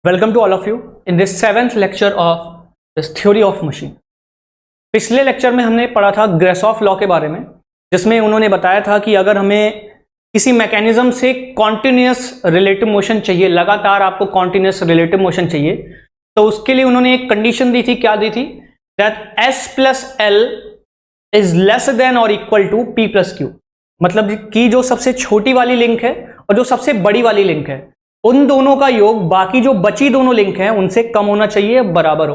Welcome to all of you in this 7th lecture of this theory of machine। पिछले lecture में हमने पढ़ा था ग्रेसॉफ लॉ के बारे में, जिसमें उन्होंने बताया था कि अगर हमें किसी मैकेनिज्म से कॉन्टिन्यूस रिलेटिव मोशन चाहिए, लगातार आपको कॉन्टिन्यूस रिलेटिव मोशन चाहिए, तो उसके लिए उन्होंने एक कंडीशन दी थी। क्या दी थी? That S plus L is less than और equal to P plus Q। मतलब कि जो सबसे छोटी वाली लिंक है और जो सबसे बड़ी वाली लिंक है, उन दोनों का योग बाकी जो बची दोनों लिंक हैं उनसे कम होना चाहिए, बराबर हो,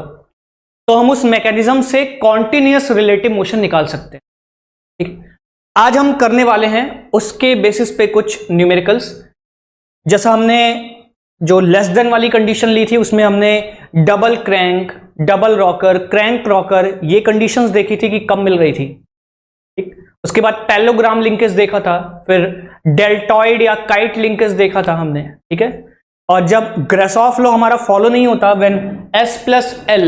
तो हम उस मैकेनिज्म से कॉन्टिन्यूस रिलेटिव मोशन निकाल सकते हैं। ठीक, आज हम करने वाले हैं उसके बेसिस पे कुछ न्यूमेरिकल्स। जैसा हमने जो लेस देन वाली कंडीशन ली थी, उसमें हमने double crank, double rocker, crank rocker, ये कंडीशंस देखी थी कि कब मिल रही थी। ठीक, उसके बाद पैरेललोग्राम लिंकेज देखा था, फिर डेल्टॉइड या काइट लिंकेज देखा था हमने। ठीक है, और जब ग्रेसॉफ लॉ हमारा फॉलो नहीं होता, when S plus L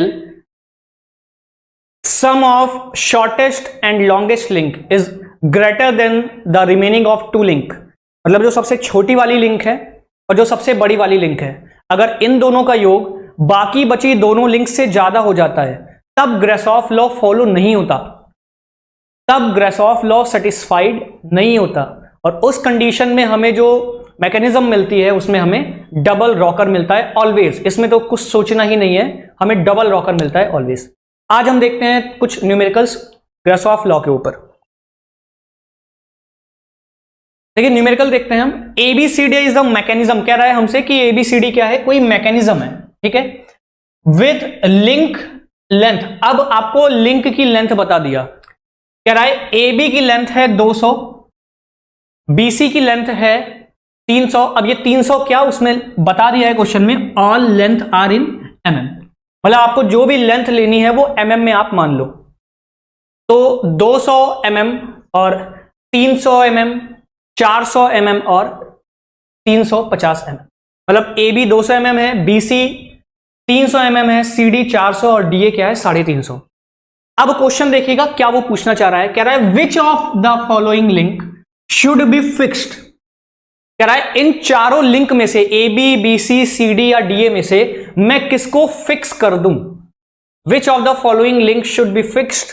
sum of shortest and longest link is greater than the remaining of two link, मतलब जो सबसे छोटी वाली लिंक है और जो सबसे बड़ी वाली लिंक है, अगर इन दोनों का योग बाकी बची दोनों लिंक से ज्यादा हो जाता है, तब ग्रेसॉफ लॉ फॉलो नहीं होता, तब ग्रेसॉफ लॉ सेटिस्फाइड नहीं होता। और उस कंडीशन में हमें जो मैकेनिज्म मिलती है उसमें हमें डबल रॉकर मिलता है ऑलवेज। इसमें तो कुछ सोचना ही नहीं है, हमें डबल रॉकर मिलता है ऑलवेज। आज हम देखते हैं कुछ न्यूमेरिकल्स ग्रेसॉफ लॉ के ऊपर। देखिए न्यूमेरिकल देखते हैं हम। ABCD is the mechanism. कह रहा है हमसे कि ABCD क्या है? कोई मैकेनिज्म है। ठीक है, विथ लिंक लेंथ। अब आपको लिंक की लेंथ बता दिया। कह रहा है AB की लेंथ है 200, BC की लेंथ है 300। अब ये 300 क्या उसमें बता दिया है क्वेश्चन में, all length are in mm। मतलब आपको जो भी लेंथ लेनी है वो mm में आप मान लो। तो 200 mm और 300 mm, 400 mm और 350 mm। मतलब AB 200 mm है, BC 300 mm है, CD 400 और DA क्या है? 350। अब क्वेश्चन देखिएगा क्या वो पूछना चाह रहा है। कह रहा है विच of the following link should be fixed. कह रहा है इन चारों लिंक में से AB, BC, CD या DA में से मैं किसको फिक्स कर दूं। Which of the following link should be fixed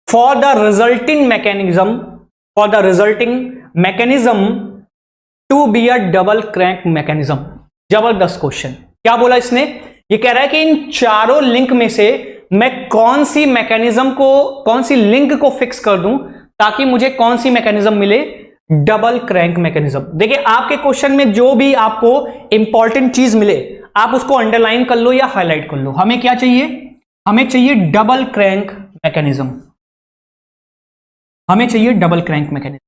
for the resulting mechanism to be a double crank mechanism. जबरदस्त क्वेश्चन। क्या बोला इसने? ये कह रहा है कि इन चारों लिंक में से मैं कौन सी मैकेनिज्म को, कौन सी लिंक को फिक्स कर दूं ताकि मुझे कौन सी मैकेनिज्म मिले? Double crank mechanism. देखिए आपके क्वेश्चन में जो भी आपको इंपॉर्टेंट चीज मिले आप उसको अंडरलाइन कर लो या हाईलाइट कर लो। हमें क्या चाहिए? हमें चाहिए डबल क्रैंक मैकेनिज्म। हमें चाहिए डबल क्रैंक मैकेनिज्म।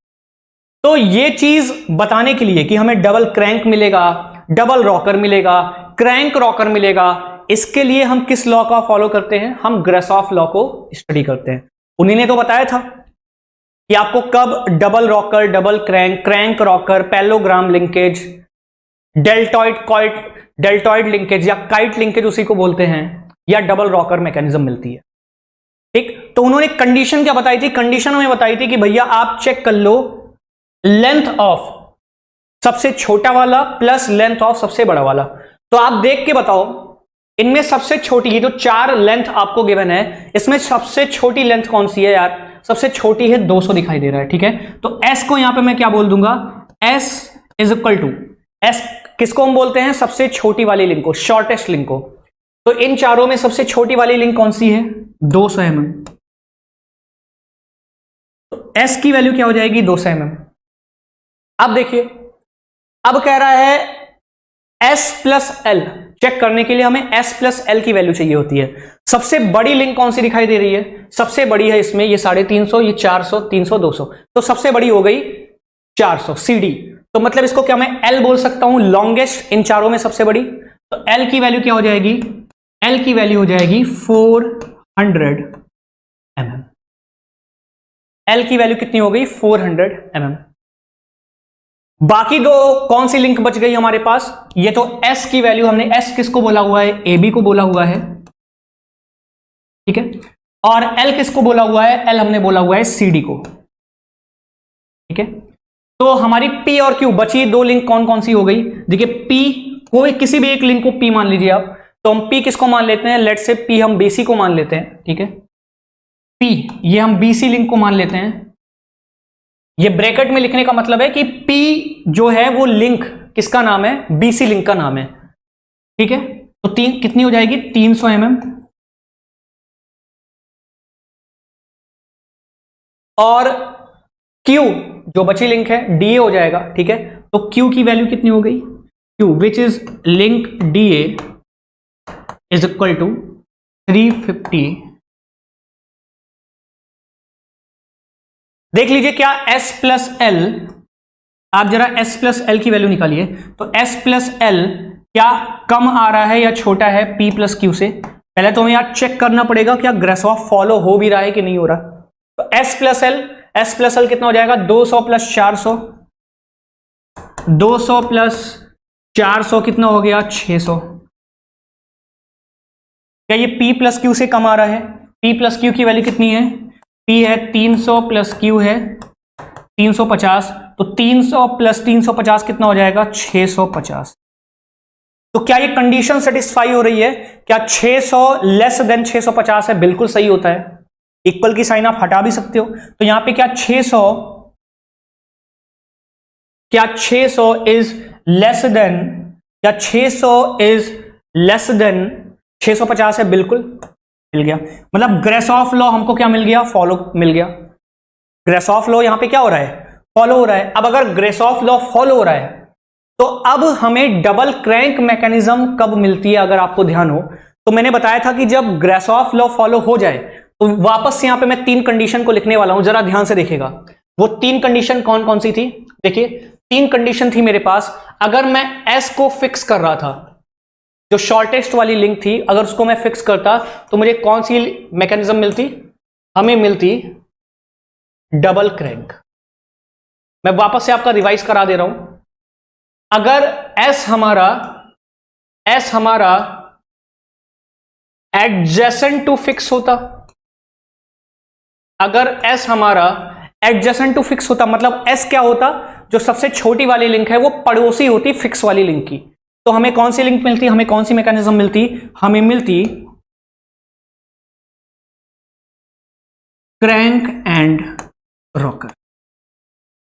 तो ये चीज बताने के लिए कि हमें डबल क्रैंक मिलेगा, डबल रॉकर मिलेगा, क्रैंक रॉकर मिलेगा, इसके लिए हम किस लॉ का फॉलो करते हैं? हम ग्रेसॉफ लॉ को स्टडी करते हैं। उन्हीं ने तो बताया था कि आपको कब double rocker, double crank, crank rocker, parallelogram linkage, deltoid linkage या काइट लिंकेज उसी को बोलते हैं, या डबल रॉकर मैकेनिज्म मिलती है। ठीक, तो उन्होंने कंडीशन क्या बताई थी? कंडीशन हमें बताई थी कि भैया आप चेक कर लो लेंथ ऑफ सबसे छोटा वाला प्लस लेंथ ऑफ सबसे बड़ा वाला। तो आप देख के बताओ इनमें सबसे छोटी, ये जो चार लेंथ आपको गिवन है, इसमें सबसे छोटी लेंथ कौन सी है यार? सबसे छोटी है 200 दिखाई दे रहा है। ठीक है, तो S को यहां पे मैं क्या बोल दूंगा? S is equal to, S किसको हम बोलते हैं? सबसे छोटी वाली लिंक को, शॉर्टेस्ट लिंक को। तो इन चारों में सबसे छोटी वाली लिंक कौन सी है? 200 mm। तो S की वैल्यू क्या हो जाएगी? 200 mm। अब देखिए, अब कह रहा है S प्लस L। चेक करने के लिए हमें S प्लस L की वैल्यू चाहिए होती है। सबसे बड़ी लिंक कौन सी दिखाई दे रही है? सबसे बड़ी है इसमें ये 350, ये 400, 300, 200। तो सबसे बड़ी हो गई 400 CD। तो मतलब इसको क्या मैं L बोल सकता हूं? लॉन्गेस्ट इन चारों में सबसे बड़ी। तो L की वैल्यू क्या हो जाएगी? L की वैल्यू हो जाएगी 400 mm। L की वैल्यू कितनी हो गई? 400 mm। बाकी दो कौन सी लिंक बच गई हमारे पास? ये तो S की वैल्यू, हमने S किसको बोला हुआ है? AB को बोला हुआ है। ठीक है, और L किसको बोला हुआ है? L हमने बोला हुआ है CD को। ठीक है, तो हमारी P और Q बची दो लिंक कौन कौन सी हो गई? देखिए P कोई किसी भी एक लिंक को P मान लीजिए आप, तो हम P किसको मान लेते हैं, लेट से P हम BC को मान लेते हैं, ठीक है, P ये हम BC लिंक को मान लेते हैं। ये ब्रैकेट में लिखने का मतलब है कि P जो है वो लिंक किसका नाम है, BC लिंक का नाम है, ठीक है। तो कितनी हो जाएगी 300 mm, और Q जो बची लिंक है DA हो जाएगा, ठीक है। तो Q की वैल्यू कितनी हो गई, Q which is link DA is equal to 350। देख लीजिए क्या S प्लस L, आप जरा S प्लस L की वैल्यू निकालिए। तो S प्लस L क्या कम आ रहा है या छोटा है P प्लस Q से? पहले तो हमें यार चेक करना पड़ेगा क्या ग्रेसॉफ फॉलो हो भी रहा है कि नहीं हो रहा। तो S प्लस L कितना हो जाएगा, 200 प्लस 400, 200 प्लस 400 कितना हो गया 600। क्या ये P प्लस Q से कम आ रहा है? P प्लस Q की वैल्यू कितनी है, P है 300 प्लस Q है 350, तो 300 प्लस 350 कितना हो जाएगा 650। तो क्या ये कंडीशन सेटिस्फाई हो रही है, क्या 600 लेस देन 650 है? बिल्कुल सही होता है, इक्वल की साइन आप हटा भी सकते हो। तो यहां पे क्या 600 इज लेस देन, क्या 600 इज लेस देन 650 है? बिल्कुल मिल गया, मतलब ग्रेसॉफ लॉ हमको क्या मिल गया, फॉलो मिल गया। ग्रेसॉफ लॉ यहां पे क्या हो रहा है, फॉलो हो रहा है। अब अगर ग्रेसॉफ लॉ फॉलो हो रहा है तो अब हमें डबल क्रैंक मैकेनिज्म कब मिलती है, अगर आपको ध्यान हो तो मैंने बताया था कि जब ग्रेसॉफ लॉ फॉलो हो जाए तो वापस से यहां पे मैं 3 कंडीशन को लिखने वाला हूं, जरा ध्यान से देखिएगा। वो 3 कंडीशन कौन कौन सी थी, देखिए 3 कंडीशन थी मेरे पास। अगर मैं S को फिक्स कर रहा था, जो शॉर्टेस्ट वाली लिंक थी, अगर उसको मैं फिक्स करता तो मुझे कौन सी मैकेनिज्म मिलती, हमें मिलती डबल क्रैंक। मैं वापस से आपका रिवाइज करा दे रहा हूं। अगर S हमारा एडजेसेंट टू फिक्स होता, अगर S हमारा एडजेसेंट टू फिक्स होता, मतलब S क्या होता, जो सबसे छोटी वाली लिंक है वो पड़ोसी होती फिक्स वाली लिंक की, तो हमें कौन सी लिंक मिलती, हमें कौन सी मैकेनिज्म मिलती, हमें मिलती क्रैंक एंड रॉकर,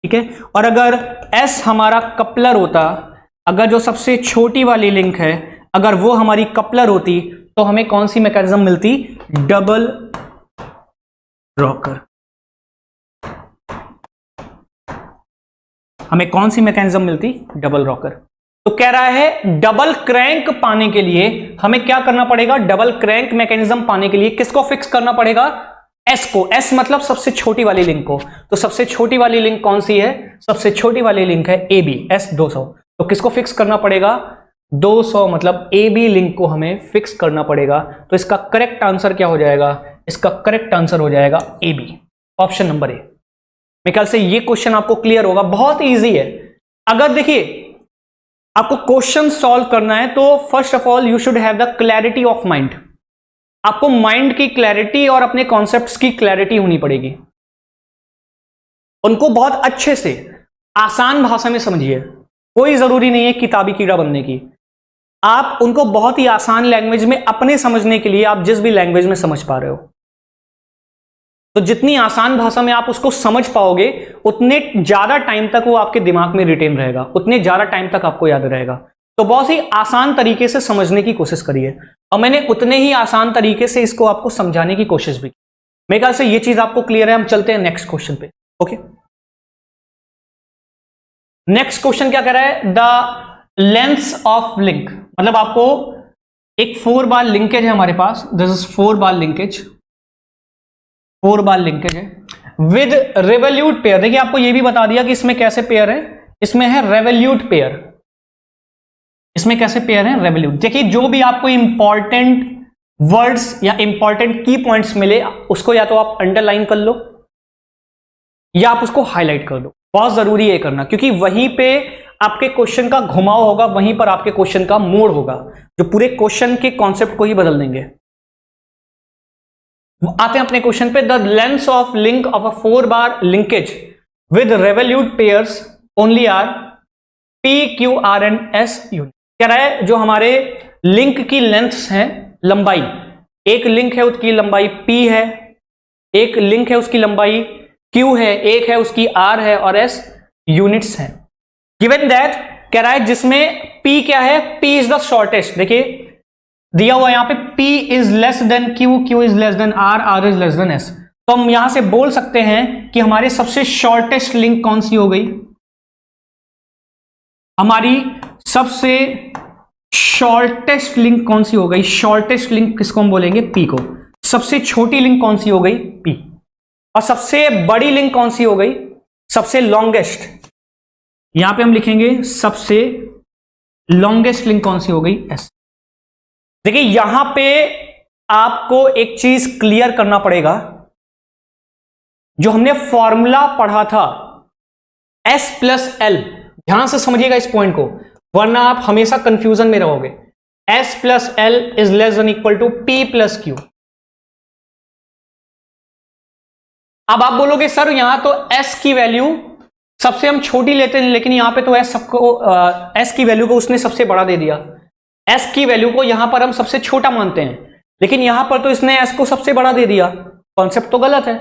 ठीक है। और अगर S हमारा कपलर होता, अगर जो सबसे छोटी वाली लिंक है अगर वो हमारी कपलर होती तो हमें कौन सी मैकेनिज्म मिलती, डबल रॉकर। हमें कौन सी मैकेनिज्म मिलती, डबल रॉकर। तो कह रहा है डबल क्रैंक पाने के लिए हमें क्या करना पड़ेगा, डबल क्रैंक मैकेनिज्म पाने के लिए किसको फिक्स करना पड़ेगा, S को। S मतलब सबसे छोटी वाली लिंक को। तो सबसे छोटी वाली लिंक कौन सी है, सबसे छोटी वाली लिंक है AB, S 200। तो किसको फिक्स करना पड़ेगा, 200, मतलब AB लिंक को हमें फिक्स करना पड़ेगा। तो इसका करेक्ट आंसर क्या हो जाएगा, इसका करेक्ट आंसर हो जाएगा AB, ऑप्शन नंबर ए। मेरे ख्याल से ये क्वेश्चन आपको क्लियर होगा, बहुत इजी है। अगर देखिए आपको क्वेश्चन सॉल्व करना है तो first of all you should have the clarity of mind. आपको माइंड की क्लैरिटी और अपने कॉन्सेप्ट्स की क्लैरिटी होनी पड़ेगी। उनको बहुत अच्छे से आसान भाषा में समझिए, कोई जरूरी नहीं है किताबी कीड़ा बनने की। आप उनको बहुत ही आसान लैंग्वेज में अपने समझने के लिए, आप जिस भी लैंग्वेज में समझ पा रहे हो, तो जितनी आसान भाषा में आप उसको समझ पाओगे उतने ज्यादा टाइम तक वो आपके दिमाग में रिटेन रहेगा, उतने ज्यादा टाइम तक आपको याद रहेगा। तो बहुत ही आसान तरीके से समझने की कोशिश करिए, और मैंने उतने ही आसान तरीके से इसको आपको समझाने की कोशिश भी की। मेरे ख्याल से ये चीज आपको क्लियर है। हम चलते हैं नेक्स्ट क्वेश्चन पे। ओके, नेक्स्ट क्वेश्चन क्या कह रहा है, द लेंथ ऑफ लिंक, मतलब आपको एक 4 बार लिंकेज है हमारे पास, this is 4 bar linkage, 4 bar linkage है विद रेवोल्यूट पेयर। देखिए आपको यह भी बता दिया कि इसमें कैसे पेयर है, इसमें है रेवोल्यूट पेयर। इसमें कैसे पेयर है, रेवोल्यूट। देखिए जो भी आपको इंपॉर्टेंट वर्ड्स या इंपॉर्टेंट की पॉइंट्स मिले उसको या तो आप अंडरलाइन कर लो या आप उसको हाईलाइट कर दो। बहुत जरूरी है करना, क्योंकि वहीं पे आपके क्वेश्चन का घुमाव होगा, वहीं पर आपके क्वेश्चन का मोड़ होगा जो पूरे क्वेश्चन के कॉन्सेप्ट को ही बदल देंगे। आते हैं अपने क्वेश्चन पे। The length of link of a 4 bar linkage with revolute pairs only are P, Q, R and S unit. कह रहा है जो हमारे लिंक की लेंथ्स हैं, लंबाई, एक लिंक है उसकी लंबाई p है, एक लिंक है उसकी लंबाई q है, एक है उसकी r है और s यूनिट्स हैं। गिवन दैट कह रहा है जिसमें p क्या है, p इज द शॉर्टेस्ट, देखिए दिया हुआ यहां पे p is less then q, q is less then r, r is less then s। तो हम यहां से बोल सकते हैं कि हमारी सबसे शॉर्टेस्ट लिंक कौन सी हो गई, हमारी सबसे शॉर्टेस्ट लिंक कौन सी हो गई, शॉर्टेस्ट लिंक किसको हम बोलेंगे, p को। सबसे छोटी लिंक कौन सी हो गई, p। और सबसे बड़ी लिंक कौन सी हो गई, सबसे लॉन्गेस्ट, यहां पे हम लिखेंगे सबसे लॉन्गेस्ट लिंक कौन सी हो गई, s। देखिए यहां पे आपको एक चीज क्लियर करना पड़ेगा, जो हमने फॉर्मूला पढ़ा था s प्लस l, ध्यान से समझिएगा इस पॉइंट को, वरना आप हमेशा कंफ्यूजन में रहोगे। s plus l is less than equal to p plus q। अब आप बोलोगे सर यहां तो s की वैल्यू सबसे हम छोटी लेते हैं, लेकिन यहां पे तो s सबको s की वैल्यू को उसने सबसे बड़ा दे दिया, s की वैल्यू को यहां पर हम सबसे छोटा मानते हैं, लेकिन यहां पर तो इसने s को सबसे बड़ा दे दिया। कॉन्सेप्ट तो गलत है,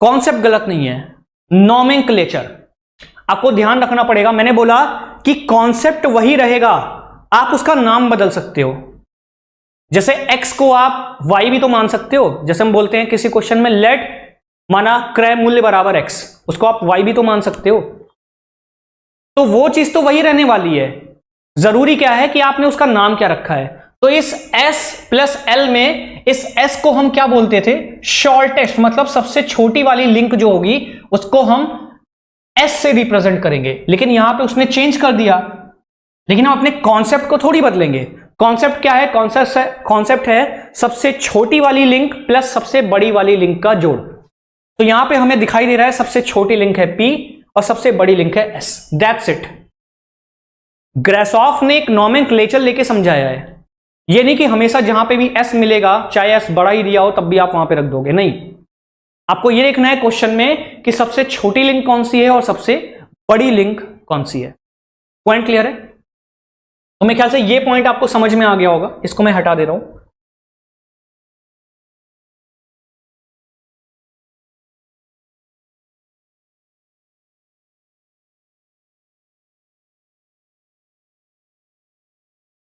कॉन्सेप्ट गलत नहीं है, नॉमेनक्लेचर आपको ध्यान रखना पड़ेगा। मैंने बोला कि कॉन्सेप्ट वही रहेगा, आप उसका नाम बदल सकते हो। जैसे x को आप y भी तो मान सकते हो, जैसे हम बोलते हैं किसी क्वेश्चन में लेट माना क्रय मूल्य बराबर x, उसको आप y भी तो मान सकते हो। तो वो चीज तो वही रहने वाली है, जरूरी क्या है कि आपने उसका नाम क्या रखा है। तो इस s प्लस l में इस s को हम क्या बोलते थे, शॉर्टेस्ट, मतलब सबसे छोटी वाली लिंक जो होगी उसको हम s से रिप्रेजेंट करेंगे। लेकिन यहां पे उसने चेंज कर दिया, लेकिन हम अपने कॉन्सेप्ट को थोड़ी बदलेंगे। कॉन्सेप्ट क्या है, कॉन्सेप्ट है सबसे छोटी वाली लिंक प्लस सबसे बड़ी वाली लिंक का जोड़। तो यहां पे हमें दिखाई दे रहा है सबसे छोटी लिंक है p और सबसे बड़ी लिंक है s, दैट्स इट। ग्रासॉफ ने एक नॉमेनक्लेचर लेके समझाया है, ये नहीं कि हमेशा जहां पे भी s मिलेगा चाहे s बड़ा ही दिया हो तब भी आप वहां पे रख दोगे, नहीं। आपको ये देखना है क्वेश्चन में कि सबसे छोटी लिंक कौन सी है और सबसे बड़ी लिंक कौन सी है। पॉइंट क्लियर है? तो मेरे ख्याल से ये पॉइंट आपको समझ में आ गया होगा, इसको मैं हटा दे रहा हूं।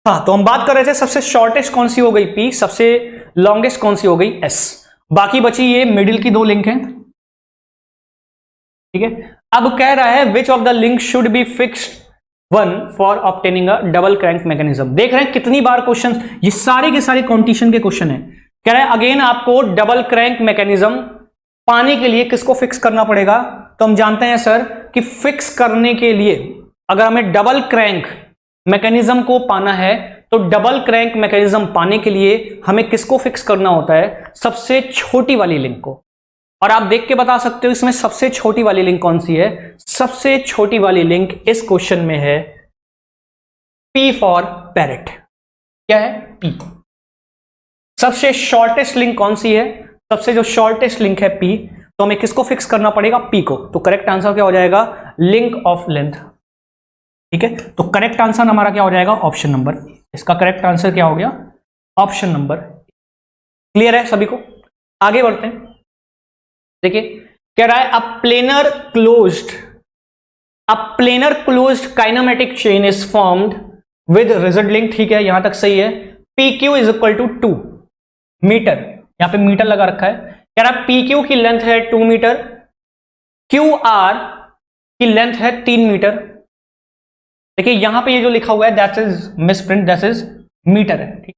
हाँ, तो हम बात कर रहे थे सबसे शॉर्टेस्ट कौन सी हो गई p, सबसे लॉन्गेस्ट कौन सी हो गई s। बाकी बची ये मिडिल की दो लिंक हैं, ठीक है। अब कह रहा है विच of the link should be fixed one for obtaining a double crank mechanism. देख रहे हैं कितनी बार क्वेश्चन, ये सारे के सारे कॉम्पिटिशन के क्वेश्चन है। कह रहा है अगेन आपको डबल क्रैंक मैकेनिज्म पाने के लिए किसको फिक्स करना पड़ेगा। तो हम जानते हैं सर कि फिक्स करने के लिए अगर हमें डबल क्रैंक मैकेनिज्म को पाना है तो डबल क्रैंक मैकेनिज्म पाने के लिए हमें किसको फिक्स करना होता है, सबसे छोटी वाली लिंक को। और आप देख के बता सकते हो इसमें सबसे छोटी वाली लिंक कौन सी है। सबसे छोटी वाली लिंक इस क्वेश्चन में है P फॉर पैरेट। क्या है? P। सबसे शॉर्टेस्ट लिंक कौन सी है, सबसे जो शॉर्टेस्ट लिंक है P, तो हमें किसको फिक्स करना पड़ेगा, P को। तो करेक्ट आंसर क्या हो जाएगा, लिंक ऑफ लेंथ। ठीक है, तो करेक्ट आंसर हमारा क्या हो जाएगा, ऑप्शन नंबर। इसका करेक्ट आंसर क्या हो गया, ऑप्शन नंबर। क्लियर है सभी को? आगे बढ़ते हैं। देखिए कह रहा है a planar closed kinematic chain is formed with rigid link. ठीक है, यहां तक सही है। PQ is equal to 2 metre, यहां पे मीटर लगा रखा है। कह रहा है PQ की लेंथ है 2 मीटर, QR की लेंथ है 3 मीटर। देखिए यहां पे ये जो लिखा हुआ है that is misprint, that is meter है, ठीक,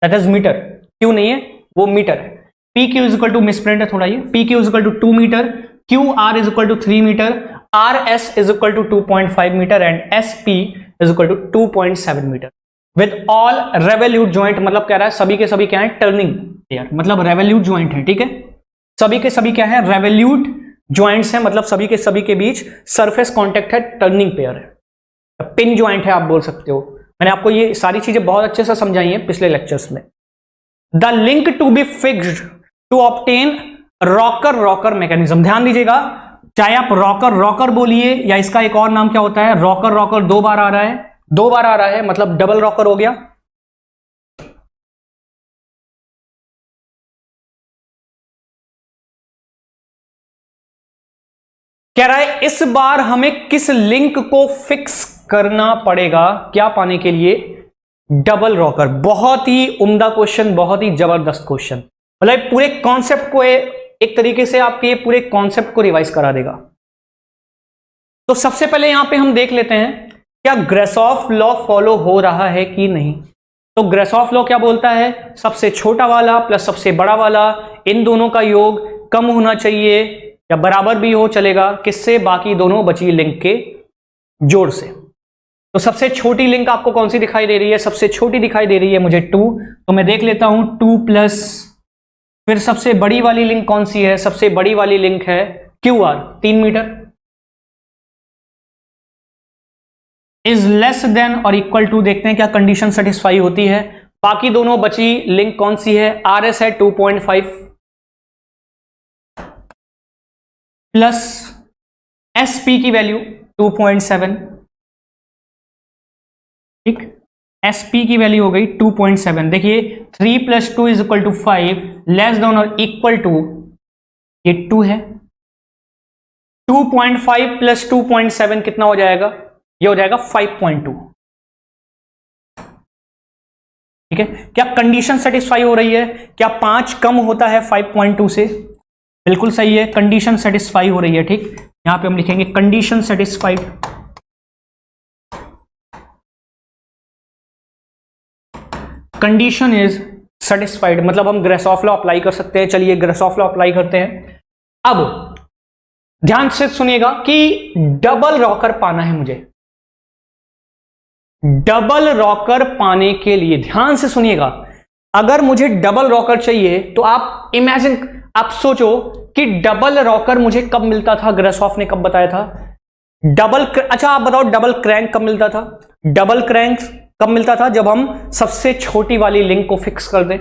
दैट इज मीटर, क्यू नहीं है वो मीटर है। PQ is equal to misprint है थोड़ा ये, PQ is equal to 2 meter, QR is equal to 3 meter, RS is equal to 2.5 meter and SP is equal to 2.7 meter with all revolute joint. मतलब कह रहा है सभी के सभी क्या है, टर्निंग पेयर, मतलब रेवोल्यूट ज्वाइंट है। ठीक है, सभी के सभी क्या है, रेवोल्यूट ज्वाइंट्स है, मतलब सभी के सभी के बीच सरफेस कॉन्टेक्ट है, टर्निंग पेयर है, पिन ज्वाइंट है आप बोल सकते हो। मैंने आपको ये सारी चीजें बहुत अच्छे से समझाई हैं पिछले लेक्चर्स में। The link to be fixed to obtain rocker mechanism. ध्यान दीजिएगा, चाहे आप रॉकर बोलिए या इसका एक और नाम क्या होता है, रॉकर 2 बार आ रहा है, 2 बार आ रहा है, मतलब डबल रॉकर हो गया। कह रहा है इस बार हमें किस लिंक को फिक्स करना पड़ेगा क्या पाने के लिए? Double rocker. बहुत ही उम्दा क्वेश्चन, बहुत ही जबरदस्त क्वेश्चन, मतलब पूरे कॉन्सेप्ट को एक तरीके से आपके ये पूरे कॉन्सेप्ट को रिवाइज करा देगा। तो सबसे पहले यहां पे हम देख लेते हैं क्या ग्रेसॉफ लॉ फॉलो हो रहा है कि नहीं। तो ग्रेसॉफ लॉ क्या बोलता है? सबसे छोटा वाला प्लस सबसे बड़ा वाला, इन दोनों का योग कम होना चाहिए या बराबर भी हो चलेगा, किससे? बाकी दोनों बची लिंक के जोड़ से। तो सबसे छोटी लिंक आपको कौन सी दिखाई दे रही है? सबसे छोटी दिखाई दे रही है मुझे 2, तो मैं देख लेता हूं 2 प्लस, फिर सबसे बड़ी वाली लिंक कौन सी है? सबसे बड़ी वाली लिंक है QR 3 मीटर, इज लेस देन और इक्वल टू। देखते हैं क्या कंडीशन सेटिस्फाई होती है। बाकी दोनों बची लिंक कौन सी है? RS है 2.5 प्लस SP की वैल्यू 2.7, ठीक, SP की वैल्यू हो गई 2.7। देखिए 3 + 2 = 5, लेस देन और इक्वल टू ये 2 है। 2.5 + 2.7 कितना हो जाएगा? ये हो जाएगा 5.2, ठीक है। क्या कंडीशन सेटिस्फाई हो रही है? क्या 5 कम होता है 5.2 से? बिल्कुल सही है, कंडीशन सेटिस्फाई हो रही है, ठीक। यहां पे हम लिखेंगे condition satisfied. Condition is satisfied, मतलब हम ग्रेसॉफ लॉ अप्लाई कर सकते हैं। चलिए ग्रेसॉफ लॉ अप्लाई करते हैं। अब ध्यान से सुनिएगा कि डबल रॉकर पाना है मुझे। डबल रॉकर पाने के लिए ध्यान से सुनिएगा, अगर मुझे डबल रॉकर चाहिए तो आप इमेजिन, आप सोचो कि डबल रॉकर मुझे कब मिलता था? ग्रेसॉफ ने कब बताया था? अच्छा आप बताओ डबल क्रैंक कब मिलता था? डबल क्रैंक कब मिलता था? जब हम सबसे छोटी वाली लिंक को फिक्स कर दें।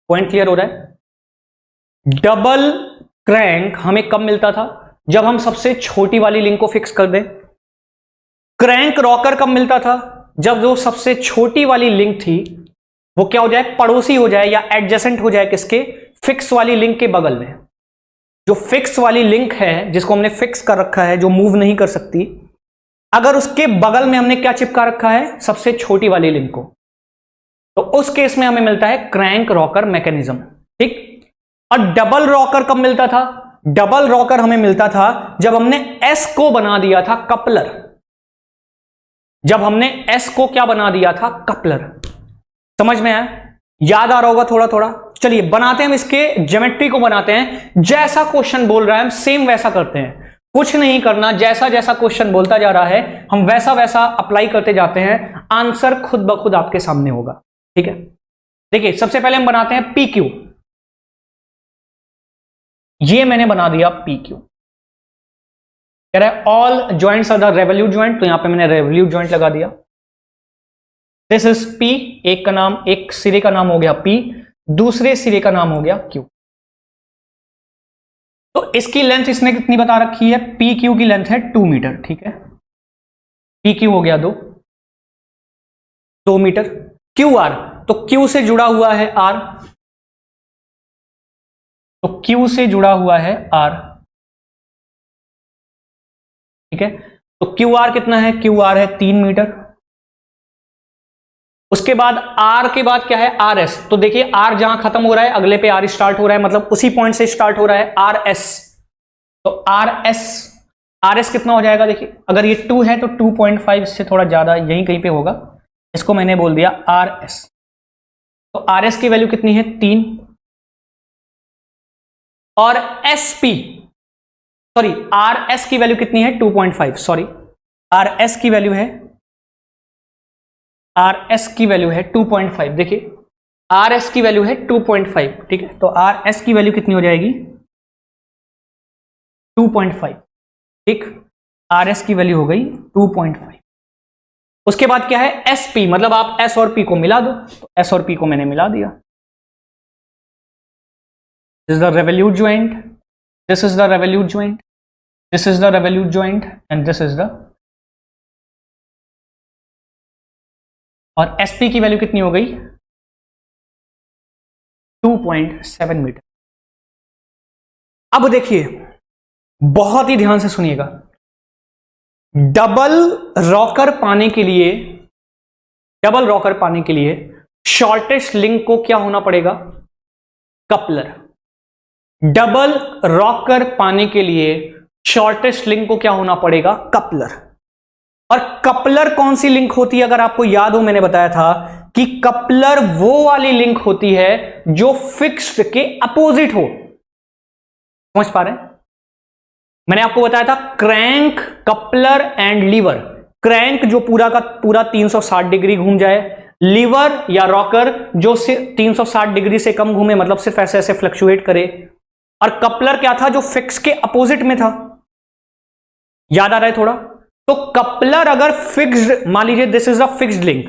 पॉइंट क्लियर हो रहा है? डबल क्रैंक हमें कब मिलता था? जब हम सबसे छोटी वाली लिंक को फिक्स कर दें। क्रैंक रॉकर कब मिलता था? जब जो सबसे छोटी वाली लिंक थी वो क्या हो जाए? पड़ोसी हो जाए या एडजेसेंट हो जाए किसके? फिक्स वाली लिंक के बगल में। जो फिक्स वाली लिंक है जिसको हमने फिक्स कर रखा है, जो मूव नहीं कर सकती, अगर उसके बगल में हमने क्या चिपका रखा है? सबसे छोटी वाली लिंक को, तो उस केस में हमें मिलता है क्रैंक रॉकर मैकेनिज्म, ठीक। और डबल रॉकर कब मिलता था? डबल रॉकर हमें मिलता था जब हमने S को बना दिया था कपलर। जब हमने S को क्या बना दिया था? कपलर। समझ में आया? याद आ रहा होगा थोड़ा थोड़ा। चलिए बनाते हैं हम इसके ज्योमेट्री को, बनाते हैं। जैसा क्वेश्चन बोल रहा है हम सेम वैसा करते हैं, कुछ नहीं करना। जैसा जैसा क्वेश्चन बोलता जा रहा है हम वैसा वैसा अप्लाई करते जाते हैं, आंसर खुद ब खुद आपके सामने होगा, ठीक है। देखिए सबसे पहले हम बनाते हैं PQ। ये मैंने बना दिया PQ। कह रहा है all joints are the revolute joint, तो यहां पे मैंने रेवोल्यूट ज्वाइंट लगा दिया। दिस इज P, एक का नाम, एक सिरे का नाम हो गया P, दूसरे सिरे का नाम हो गया Q। तो इसकी लेंथ इसने कितनी बता रखी है? PQ की लेंथ है 2 मीटर, ठीक है। PQ हो गया 2 मीटर। QR, तो Q से जुड़ा हुआ है R, तो Q से जुड़ा हुआ है R, ठीक है। तो QR कितना है? QR है 3 मीटर। उसके बाद R के बाद क्या है? RS। तो देखिए R जहां खत्म हो रहा है अगले पे R स्टार्ट हो रहा है, मतलब उसी पॉइंट से स्टार्ट हो रहा है RS। तो RS कितना हो जाएगा? देखिए अगर ये 2 है तो 2.5 से थोड़ा ज्यादा यहीं कहीं पे होगा, इसको मैंने बोल दिया RS। तो RS की वैल्यू कितनी है? 3। और SP, सॉरी RS की वैल्यू कितनी है? 2.5। सॉरी RS की वैल्यू है, RS की वैल्यू है 2.5। देखिए RS की वैल्यू है 2.5, ठीक है। तो RS की वैल्यू कितनी हो जाएगी? 2.5, ठीक। RS की वैल्यू हो गई 2.5। उसके बाद क्या है? SP, मतलब आप S और P को मिला दो। तो S और P को मैंने मिला दिया। This is the revolute joint, this is the revolute joint, this is the revolute joint and this is the और एसपी की वैल्यू कितनी हो गई 2.7 मीटर। अब देखिए बहुत ही ध्यान से सुनिएगा, डबल रॉकर पाने के लिए शॉर्टेस्ट लिंक को क्या होना पड़ेगा, कपलर। डबल रॉकर पाने के लिए शॉर्टेस्ट लिंक को क्या होना पड़ेगा, कपलर। और कपलर कौन सी लिंक होती है, अगर आपको याद हो मैंने बताया था कि कपलर वो वाली लिंक होती है जो फिक्स्ड के अपोजिट हो। समझ पा रहे हैं? मैंने आपको बताया था crank, coupler and lever. Crank जो पूरा का पूरा 360 डिग्री घूम जाए, लीवर या रॉकर जो 360 डिग्री से कम घूमे, मतलब सिर्फ ऐसे ऐसे फ्लक्चुएट करे। और कपलर क्या था, जो फिक्स के अपोजिट में था। याद आ रहा है थोड़ा? तो कपलर अगर फिक्स्ड, मान लीजिए this is a fixed link,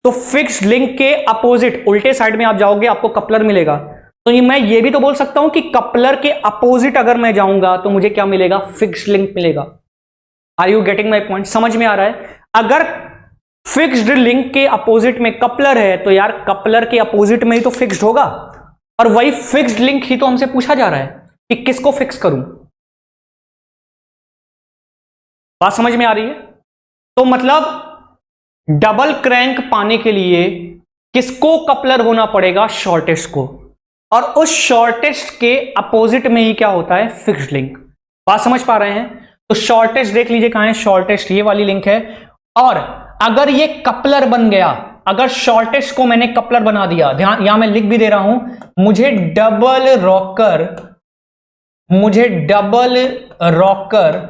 तो फिक्स्ड लिंक के अपोजिट उल्टे साइड में आप जाओगे आपको कपलर मिलेगा। तो मैं ये भी तो बोल सकता हूं कि कपलर के अपोजिट अगर मैं जाऊंगा तो मुझे क्या मिलेगा, फिक्स्ड लिंक मिलेगा। Are you getting my point? समझ में आ रहा है? अगर फिक्स्ड लिंक के अपोजिट में कपलर है तो यार कपलर के अपोजिट में ही तो फिक्स्ड होगा, और वही फिक्स्ड लिंक ही तो हमसे पूछा जा रहा है कि किसको फिक्स करूं। बात समझ में आ रही है? तो मतलब डबल क्रैंक पाने के लिए किसको कपलर होना पड़ेगा, शॉर्टेस्ट को, और उस शॉर्टेस्ट के अपोजिट में ही क्या होता है, फिक्स्ड लिंक। बात समझ पा रहे हैं? तो शॉर्टेस्ट देख लीजिए कहां है, शॉर्टेस्ट ये वाली लिंक है। और अगर ये कपलर बन गया, अगर शॉर्टेस्ट को मैंने कपलर बना दिया, ध्यान यहां मैं लिख भी दे रहा हूं, मुझे डबल रॉकर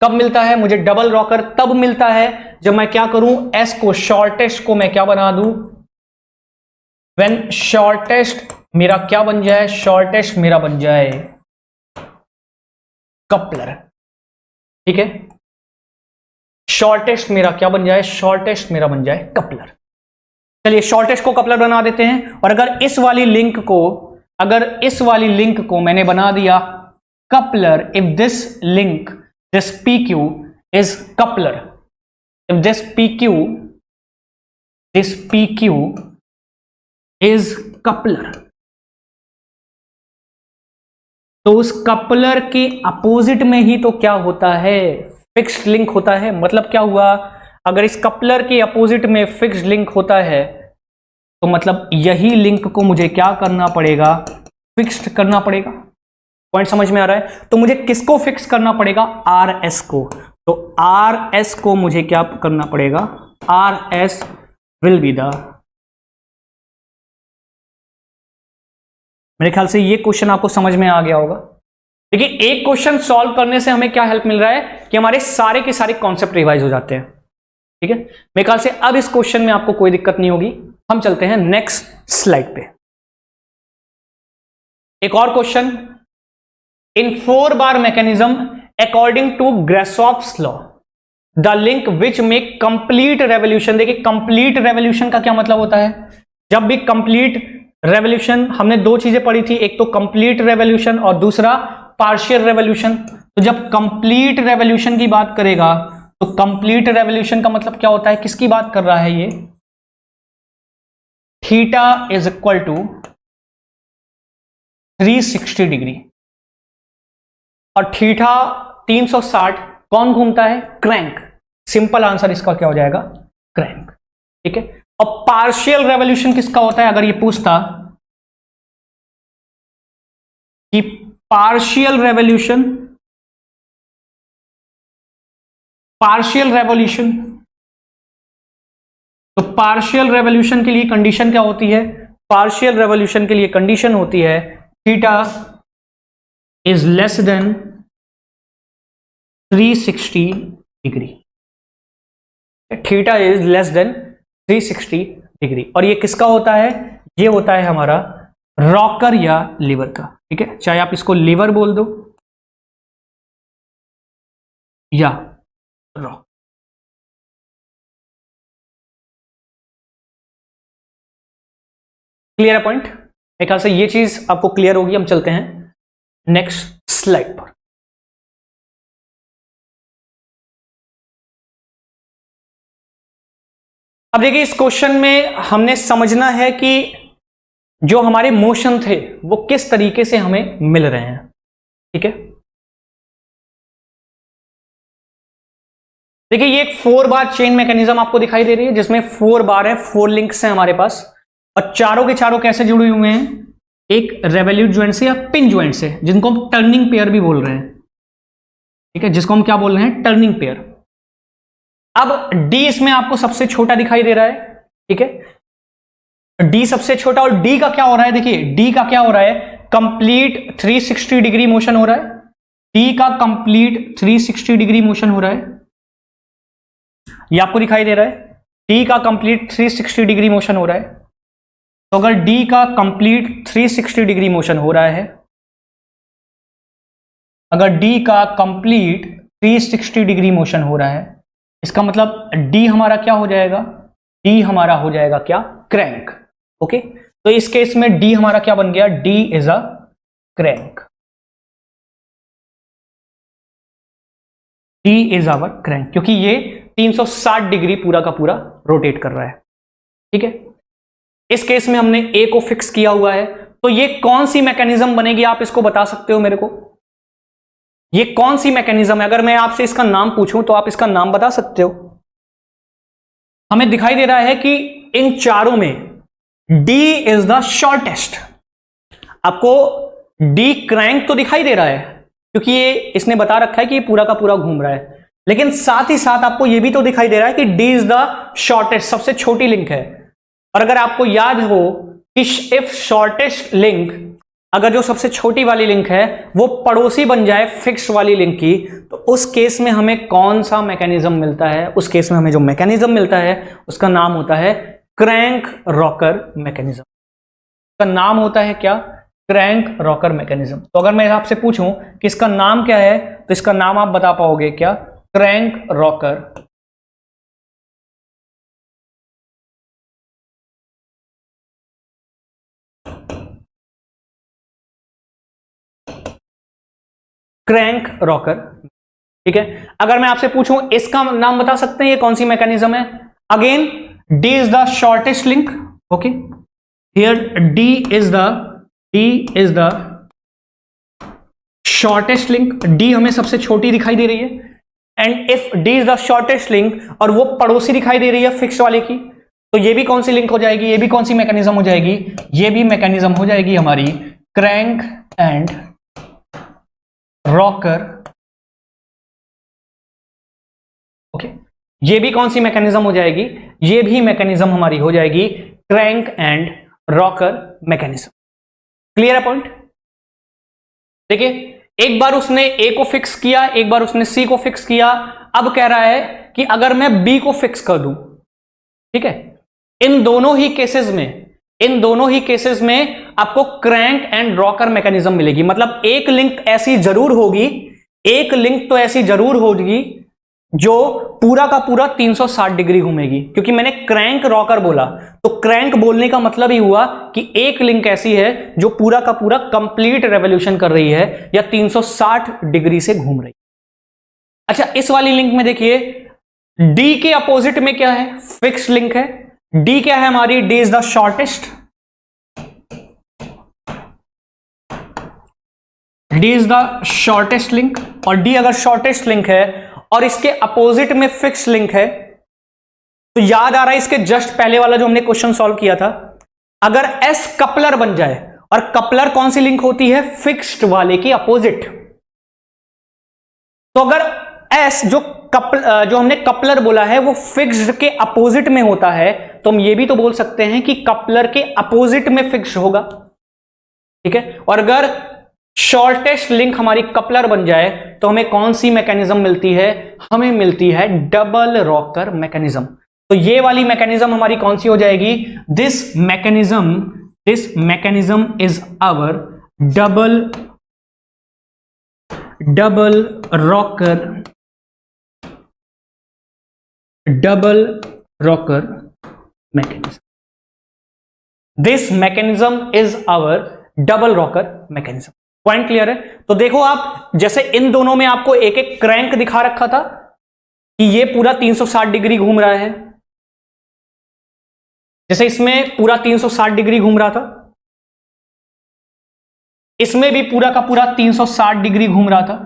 कब मिलता है, मुझे डबल रॉकर तब मिलता है जब मैं क्या करूं, एस को, शॉर्टेस्ट को मैं क्या बना दूं, व्हेन शॉर्टेस्ट मेरा क्या बन जाए, शॉर्टेस्ट मेरा बन जाए कपलर। ठीक है, शॉर्टेस्ट मेरा क्या बन जाए, शॉर्टेस्ट मेरा बन जाए कपलर। चलिए शॉर्टेस्ट को कपलर बना देते हैं। और अगर इस वाली लिंक को मैंने बना दिया coupler, if this link, this PQ is coupler, if this PQ is coupler, तो उस कपलर के अपोजिट में ही तो क्या होता है, फिक्स्ड लिंक होता है। मतलब क्या हुआ, अगर इस कपलर के अपोजिट में फिक्स्ड लिंक होता है तो मतलब यही लिंक को मुझे क्या करना पड़ेगा, फिक्स्ड करना पड़ेगा। पॉइंट समझ में आ रहा है? तो मुझे किसको फिक्स करना पड़ेगा, RS को। तो RS को मुझे क्या करना पड़ेगा, RS विल बी द, मेरे ख्याल से ये क्वेश्चन आपको समझ में आ गया होगा। देखिए एक क्वेश्चन सॉल्व करने से हमें क्या हेल्प मिल रहा है कि हमारे सारे के सारे कॉन्सेप्ट रिवाइज हो जाते हैं। ठीक है, मेरे ख्याल से अब इस क्वेश्चन में आपको कोई दिक्कत नहीं होगी। हम चलते हैं नेक्स्ट स्लाइड पे। एक और question, in 4 bar mechanism according to Grashof's law the link which make complete revolution. देखिए कंप्लीट रेवोल्यूशन का क्या मतलब होता है, जब भी कंप्लीट रेवोल्यूशन, हमने 2 चीजें पढ़ी थी, एक तो कंप्लीट रेवोल्यूशन और दूसरा पार्शियल रेवोल्यूशन। तो जब कंप्लीट रेवोल्यूशन की बात करेगा तो कंप्लीट रेवोल्यूशन का मतलब क्या होता है, किसकी बात कर रहा है ये, theta is equal to 360 degree, और थीटा 360 कौन घूमता है, क्रैंक। सिंपल आंसर इसका क्या हो जाएगा, क्रैंक। ठीक है, और पार्शियल रेवोल्यूशन किसका होता है, अगर ये पूछता कि पार्शियल रेवोल्यूशन तो पार्शियल रेवोल्यूशन के लिए कंडीशन क्या होती है, पार्शियल रेवोल्यूशन के लिए कंडीशन होती है theta is less then 360 degree. Theta is less then 360 degree, और ये किसका होता है, ये होता है हमारा रॉकर या लीवर का। ठीक है, चाहे आप इसको लीवर बोल दो या रॉक। क्लियर है पॉइंट? एक ख्याल से ये चीज आपको क्लियर होगी। हम चलते हैं नेक्स्ट स्लाइड पर। अब देखिए इस क्वेश्चन में हमने समझना है कि जो हमारे मोशन थे वो किस तरीके से हमें मिल रहे हैं। ठीक है, देखिए ये एक 4 बार चेन मैकेनिज्म आपको दिखाई दे रही है जिसमें 4 बार है, 4 लिंक्स हैं हमारे पास, और चारों के चारों कैसे जुड़े हुए हैं, एक रेवोल्यूट ज्वाइंट से या पिन ज्वाइंट से, जिनको हम टर्निंग पेयर भी बोल रहे हैं। ठीक है, जिसको हम क्या बोल रहे हैं, टर्निंग पेयर। अब डी इसमें आपको सबसे छोटा दिखाई दे रहा है। ठीक है, डी सबसे छोटा, और डी का क्या हो रहा है, देखिए डी का क्या हो रहा है, कंप्लीट 360 डिग्री मोशन हो रहा है। डी का कंप्लीट 360 डिग्री मोशन हो रहा है, ये आपको दिखाई दे रहा है। डी का कंप्लीट 360 डिग्री मोशन हो रहा है। तो अगर डी का कंप्लीट 360 डिग्री मोशन हो रहा है, अगर डी का कंप्लीट 360 डिग्री मोशन हो रहा है, इसका मतलब डी हमारा क्या हो जाएगा, डी हमारा हो जाएगा क्या, क्रैंक। ओके, तो इस केस में डी हमारा क्या बन गया, D is a crank. D is our crank, क्योंकि ये 360 डिग्री पूरा का पूरा रोटेट कर रहा है। ठीक है, इस केस में हमने ए को फिक्स किया हुआ है। तो ये कौन सी मैकेनिज्म बनेगी, आप इसको बता सकते हो मेरे को, ये कौन सी मैकेनिज्म है? अगर मैं आपसे इसका नाम पूछूं तो आप इसका नाम बता सकते हो? हमें दिखाई दे रहा है कि इन चारों में डी इज द शॉर्टेस्ट। आपको डी क्रैंक तो दिखाई दे रहा है क्योंकि ये इसने बता रखा है कि ये पूरा का पूरा घूम रहा है, लेकिन साथ ही साथ आपको ये भी तो दिखाई दे रहा है कि डी इज द शॉर्टेस्ट, सबसे छोटी लिंक है। और अगर आपको याद हो कि इफ शॉर्टेस्ट लिंक, अगर जो सबसे छोटी वाली लिंक है वो पड़ोसी बन जाए फिक्स्ड वाली लिंक की, तो उस केस में हमें कौन सा मैकेनिज्म मिलता है? उस केस में हमें जो मैकेनिज्म मिलता है उसका नाम होता है क्रैंक रॉकर मैकेनिज्म। उसका नाम होता है क्या, क्रैंक रॉकर मैकेनिज्म। तो अगर मैं आपसे पूछूं कि इसका नाम क्या है, तो इसका नाम आप बता पाओगे क्या, क्रैंक रॉकर। Crank rocker. ठीक है, अगर मैं आपसे पूछूं इसका नाम बता सकते हैं ये कौन सी मैकेनिज्म है? Again D is the shortest link. Okay, here D is the shortest link. D हमें सबसे छोटी दिखाई दे रही है, and if D is the shortest link और वो पड़ोसी दिखाई दे रही है फिक्स वाले की, तो ये भी कौन सी लिंक हो जाएगी, ये भी कौन सी मैकेनिज्म हो जाएगी, ये भी मैकेनिज्म हो जाएगी हमारी क्रैंक एंड रॉकर। ओके, ये भी कौन सी मैकेनिज्म हो जाएगी, ये भी मैकेनिज्म हमारी हो जाएगी crank and rocker mechanism. Clear है पॉइंट? देखिए एक बार उसने ए को फिक्स किया, एक बार उसने सी को फिक्स किया, अब कह रहा है कि अगर मैं बी को फिक्स कर दूं। ठीक है, इन दोनों ही केसेस में आपको क्रैंक एंड रॉकर मैकेनिज्म मिलेगी। मतलब एक लिंक ऐसी जरूर होगी, एक लिंक तो ऐसी जरूर होगी जो पूरा का पूरा 360 डिग्री घूमेगी, क्योंकि मैंने क्रैंक रॉकर बोला, तो क्रैंक बोलने का मतलब ही हुआ कि एक लिंक ऐसी है जो पूरा का पूरा कंप्लीट रेवोल्यूशन कर रही है या 360 डिग्री से घूम रही है। अच्छा, इस वाली लिंक में देखिए डी के अपोजिट में क्या है, फिक्स्ड लिंक है। डी क्या है हमारी, D is the shortest, D is the shortest link. और डी अगर शॉर्टेस्ट लिंक है और इसके अपोजिट में फिक्स लिंक है, तो याद आ रहा है इसके जस्ट पहले वाला जो हमने क्वेश्चन सॉल्व किया था, अगर एस कपलर बन जाए, और कपलर कौन सी लिंक होती है, फिक्स्ड वाले की अपोजिट। तो अगर एस जो हमने कपलर बोला है वो फिक्स्ड के अपोजिट में होता है, तो हम ये भी तो बोल सकते हैं कि कपलर के अपोजिट में फिक्स्ड होगा। ठीक है, और अगर शॉर्टेस्ट लिंक हमारी कपलर बन जाए तो हमें कौन सी मैकेनिज्म मिलती है, हमें मिलती है डबल रॉकर मैकेनिज्म। तो ये वाली मैकेनिज्म हमारी कौन सी हो जाएगी, this mechanism is our double rocker mechanism. This mechanism is our double rocker mechanism. Point clear है? तो देखो आप, जैसे इन दोनों में आपको एक एक क्रैंक दिखा रखा था कि ये पूरा 360 डिग्री घूम रहा है, जैसे इसमें पूरा 360 डिग्री घूम रहा था, इसमें भी पूरा का पूरा 360 डिग्री घूम रहा था,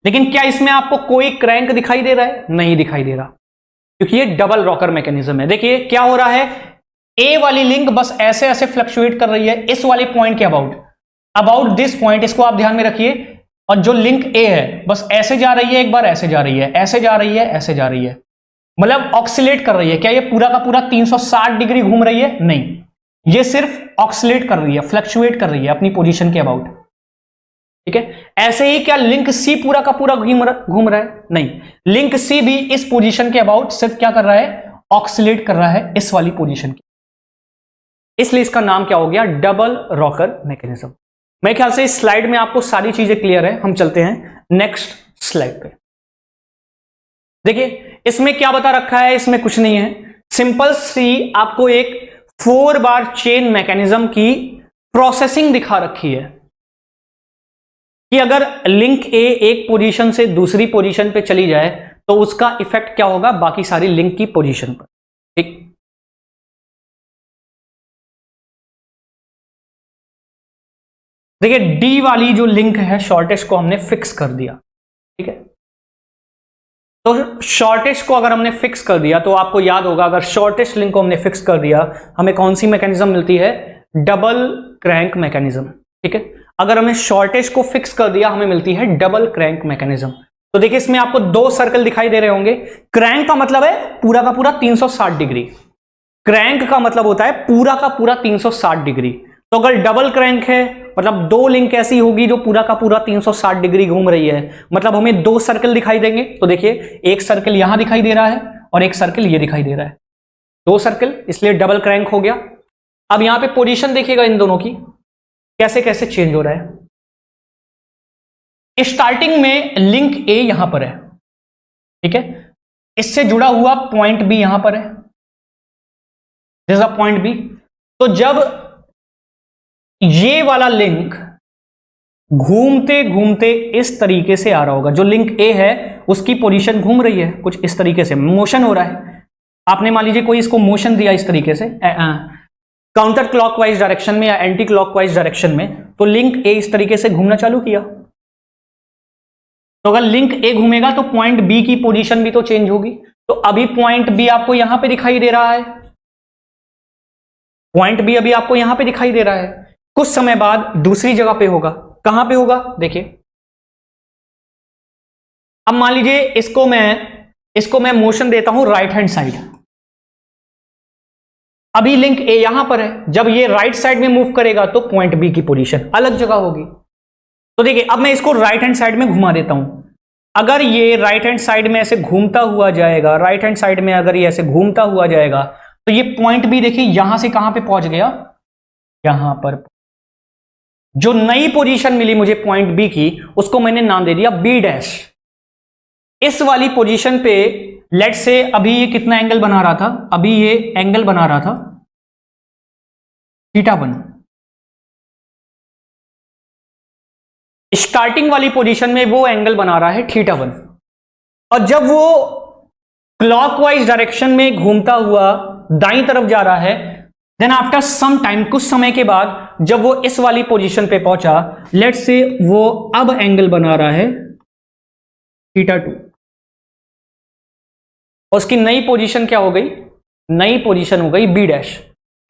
लेकिन क्या इसमें आपको कोई क्रैंक दिखाई दे रहा है? नहीं दिखाई दे रहा, क्योंकि ये डबल रॉकर मैकेनिज्म है। देखिए क्या हो रहा है, ए वाली लिंक बस ऐसे ऐसे फ्लक्चुएट कर रही है इस वाले पॉइंट के अबाउट दिस पॉइंट, इसको आप ध्यान में रखिए। और जो लिंक ए है बस ऐसे जा रही है, एक बार ऐसे जा रही है, ऐसे जा रही है, ऐसे जा रही है, मतलब ऑक्सीलेट कर रही है। क्या ये पूरा का पूरा 360 डिग्री घूम रही है? नहीं, ये सिर्फ ऑक्सीलेट कर रही है, फ्लक्चुएट कर रही है अपनी पोजीशन के अबाउट। ठीक है, ऐसे ही क्या लिंक सी पूरा का पूरा घूम रहा है? नहीं, लिंक सी भी इस पोजीशन के अबाउट सिर्फ क्या कर रहा है, ऑक्सीलेट कर रहा है इस वाली पोजीशन की। इसलिए इसका नाम क्या हो गया, डबल रॉकर मैकेनिज्म। मेरे ख्याल से इस स्लाइड में आपको सारी चीजें क्लियर है। हम चलते हैं नेक्स्ट स्लाइड पे। देखिए इसमें क्या बता रखा है, इसमें कुछ नहीं है, सिंपल सी आपको एक 4 बार चेन मैकेनिज्म की प्रोसेसिंग दिखा रखी है कि अगर लिंक ए एक पोजीशन से दूसरी पोजीशन पे चली जाए तो उसका इफेक्ट क्या होगा बाकी सारी लिंक की पोजीशन पर। ठीक, देखिए डी वाली जो लिंक है शॉर्टेस्ट को हमने फिक्स कर दिया। ठीक है, तो शॉर्टेस्ट को अगर हमने फिक्स कर दिया तो आपको याद होगा, अगर शॉर्टेस्ट लिंक को हमने फिक्स कर दिया हमें कौन सी मैकेनिज्म मिलती है, डबल क्रैंक मैकेनिज्म। ठीक है, अगर हमने शॉर्टेस्ट को फिक्स कर दिया हमें मिलती है डबल क्रैंक मैकेनिज्म। तो देखिए इसमें आपको 2 सर्कल दिखाई दे रहे होंगे। क्रैंक का मतलब है पूरा का पूरा 360 डिग्री, क्रैंक का मतलब होता है पूरा का पूरा 360 डिग्री। तो अगर डबल क्रैंक है मतलब 2 लिंक ऐसी होगी जो पूरा का पूरा 360 डिग्री घूम रही है, मतलब हमें 2 सर्कल दिखाई देंगे। तो देखिए एक सर्कल यहां दिखाई दे रहा है और एक सर्कल ये दिखाई दे रहा है, 2 सर्कल, इसलिए डबल क्रैंक हो गया। अब यहां पे पोजीशन देखिएगा इन दोनों की कैसे कैसे चेंज हो रहा है। स्टार्टिंग में लिंक ए यहां पर है, ठीक है, इससे जुड़ा हुआ पॉइंट बी यहां पर है, दिस इज पॉइंट बी। तो जब ये वाला लिंक घूमते घूमते इस तरीके से आ रहा होगा, जो लिंक ए है उसकी पोजीशन घूम रही है कुछ इस तरीके से, मोशन हो रहा है। आपने मान लीजिए कोई इसको मोशन दिया इस तरीके से काउंटर क्लॉकवाइज डायरेक्शन में या एंटी क्लॉकवाइज डायरेक्शन में, तो लिंक ए इस तरीके से घूमना चालू किया। तो अगर लिंक ए घूमेगा तो पॉइंट बी की पोजीशन भी तो चेंज होगी। तो अभी पॉइंट बी आपको यहां पे दिखाई दे रहा है, पॉइंट बी अभी आपको यहां पे दिखाई दे रहा है, कुछ समय बाद दूसरी जगह पे होगा। कहां पे होगा देखिए, अब मान लीजिए इसको मैं मोशन देता हूं राइट हैंड साइड। अभी लिंक ए यहां पर है, जब ये राइट साइड में मूव करेगा तो पॉइंट बी की पोजीशन अलग जगह होगी। तो देखिए अब मैं इसको राइट हैंड साइड में घुमा देता हूं। अगर ये राइट हैंड साइड में ऐसे घूमता हुआ जाएगा, राइट हैंड साइड में अगर ये ऐसे घूमता हुआ जाएगा तो ये पॉइंट बी देखिए यहां से कहां पे पहुंच गया, यहां पर। जो नई पोजीशन मिली मुझे पॉइंट बी की उसको मैंने नाम दे दिया बी डैश। इस वाली पोजीशन पे लेट से अभी ये कितना एंगल बना रहा था, अभी ये एंगल बना रहा था θ1। स्टार्टिंग वाली पोजीशन में वो एंगल बना रहा है θ1, और जब वो क्लॉकवाइज डायरेक्शन में घूमता हुआ दाईं तरफ जा रहा है, देन आफ्टर सम टाइम, कुछ समय के बाद जब वो इस वाली पोजीशन पे पहुंचा, लेट से वो अब एंगल बना रहा है θ2, और उसकी नई पोजीशन क्या हो गई, नई पोजीशन हो गई बी डैश।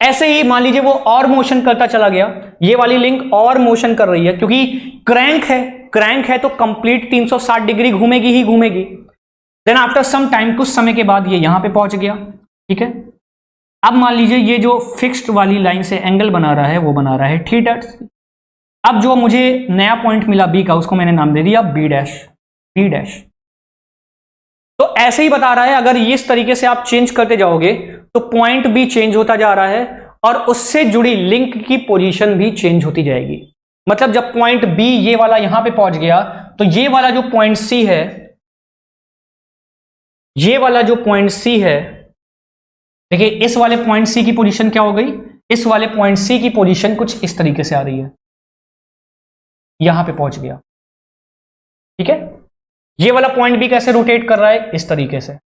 ऐसे ही मान लीजिए वो और मोशन करता चला गया, ये वाली लिंक और मोशन कर रही है क्योंकि क्रैंक है तो कंप्लीट 360 डिग्री घूमेगी ही घूमेगी। देन आफ्टर सम टाइम, कुछ समय के बाद ये यहां पे पहुंच गया। ठीक है, अब मान लीजिए ये जो फिक्स्ड वाली लाइन से एंगल बना रहा है वो बना रहा है θ। अब जो मुझे नया पॉइंट मिला बी का, उसको मैंने नाम दे दिया बी डैश। तो ऐसे ही बता रहा है, अगर इस तरीके से आप चेंज करते जाओगे तो पॉइंट भी चेंज होता जा रहा है और उससे जुड़ी लिंक की पोजीशन भी चेंज होती जाएगी। मतलब जब पॉइंट बी ये वाला यहां पे पहुंच गया तो ये वाला जो पॉइंट सी है, ये वाला जो पॉइंट सी है, देखिए इस वाले पॉइंट सी की पोजीशन क्या हो गई, इस वाले पॉइंट सी की पोजीशन कुछ इस तरीके से आ रही है, यहां पे पहुंच गया। ठीक है, ये वाला पॉइंट भी कैसे रोटेट कर रहा है, इस तरीके से।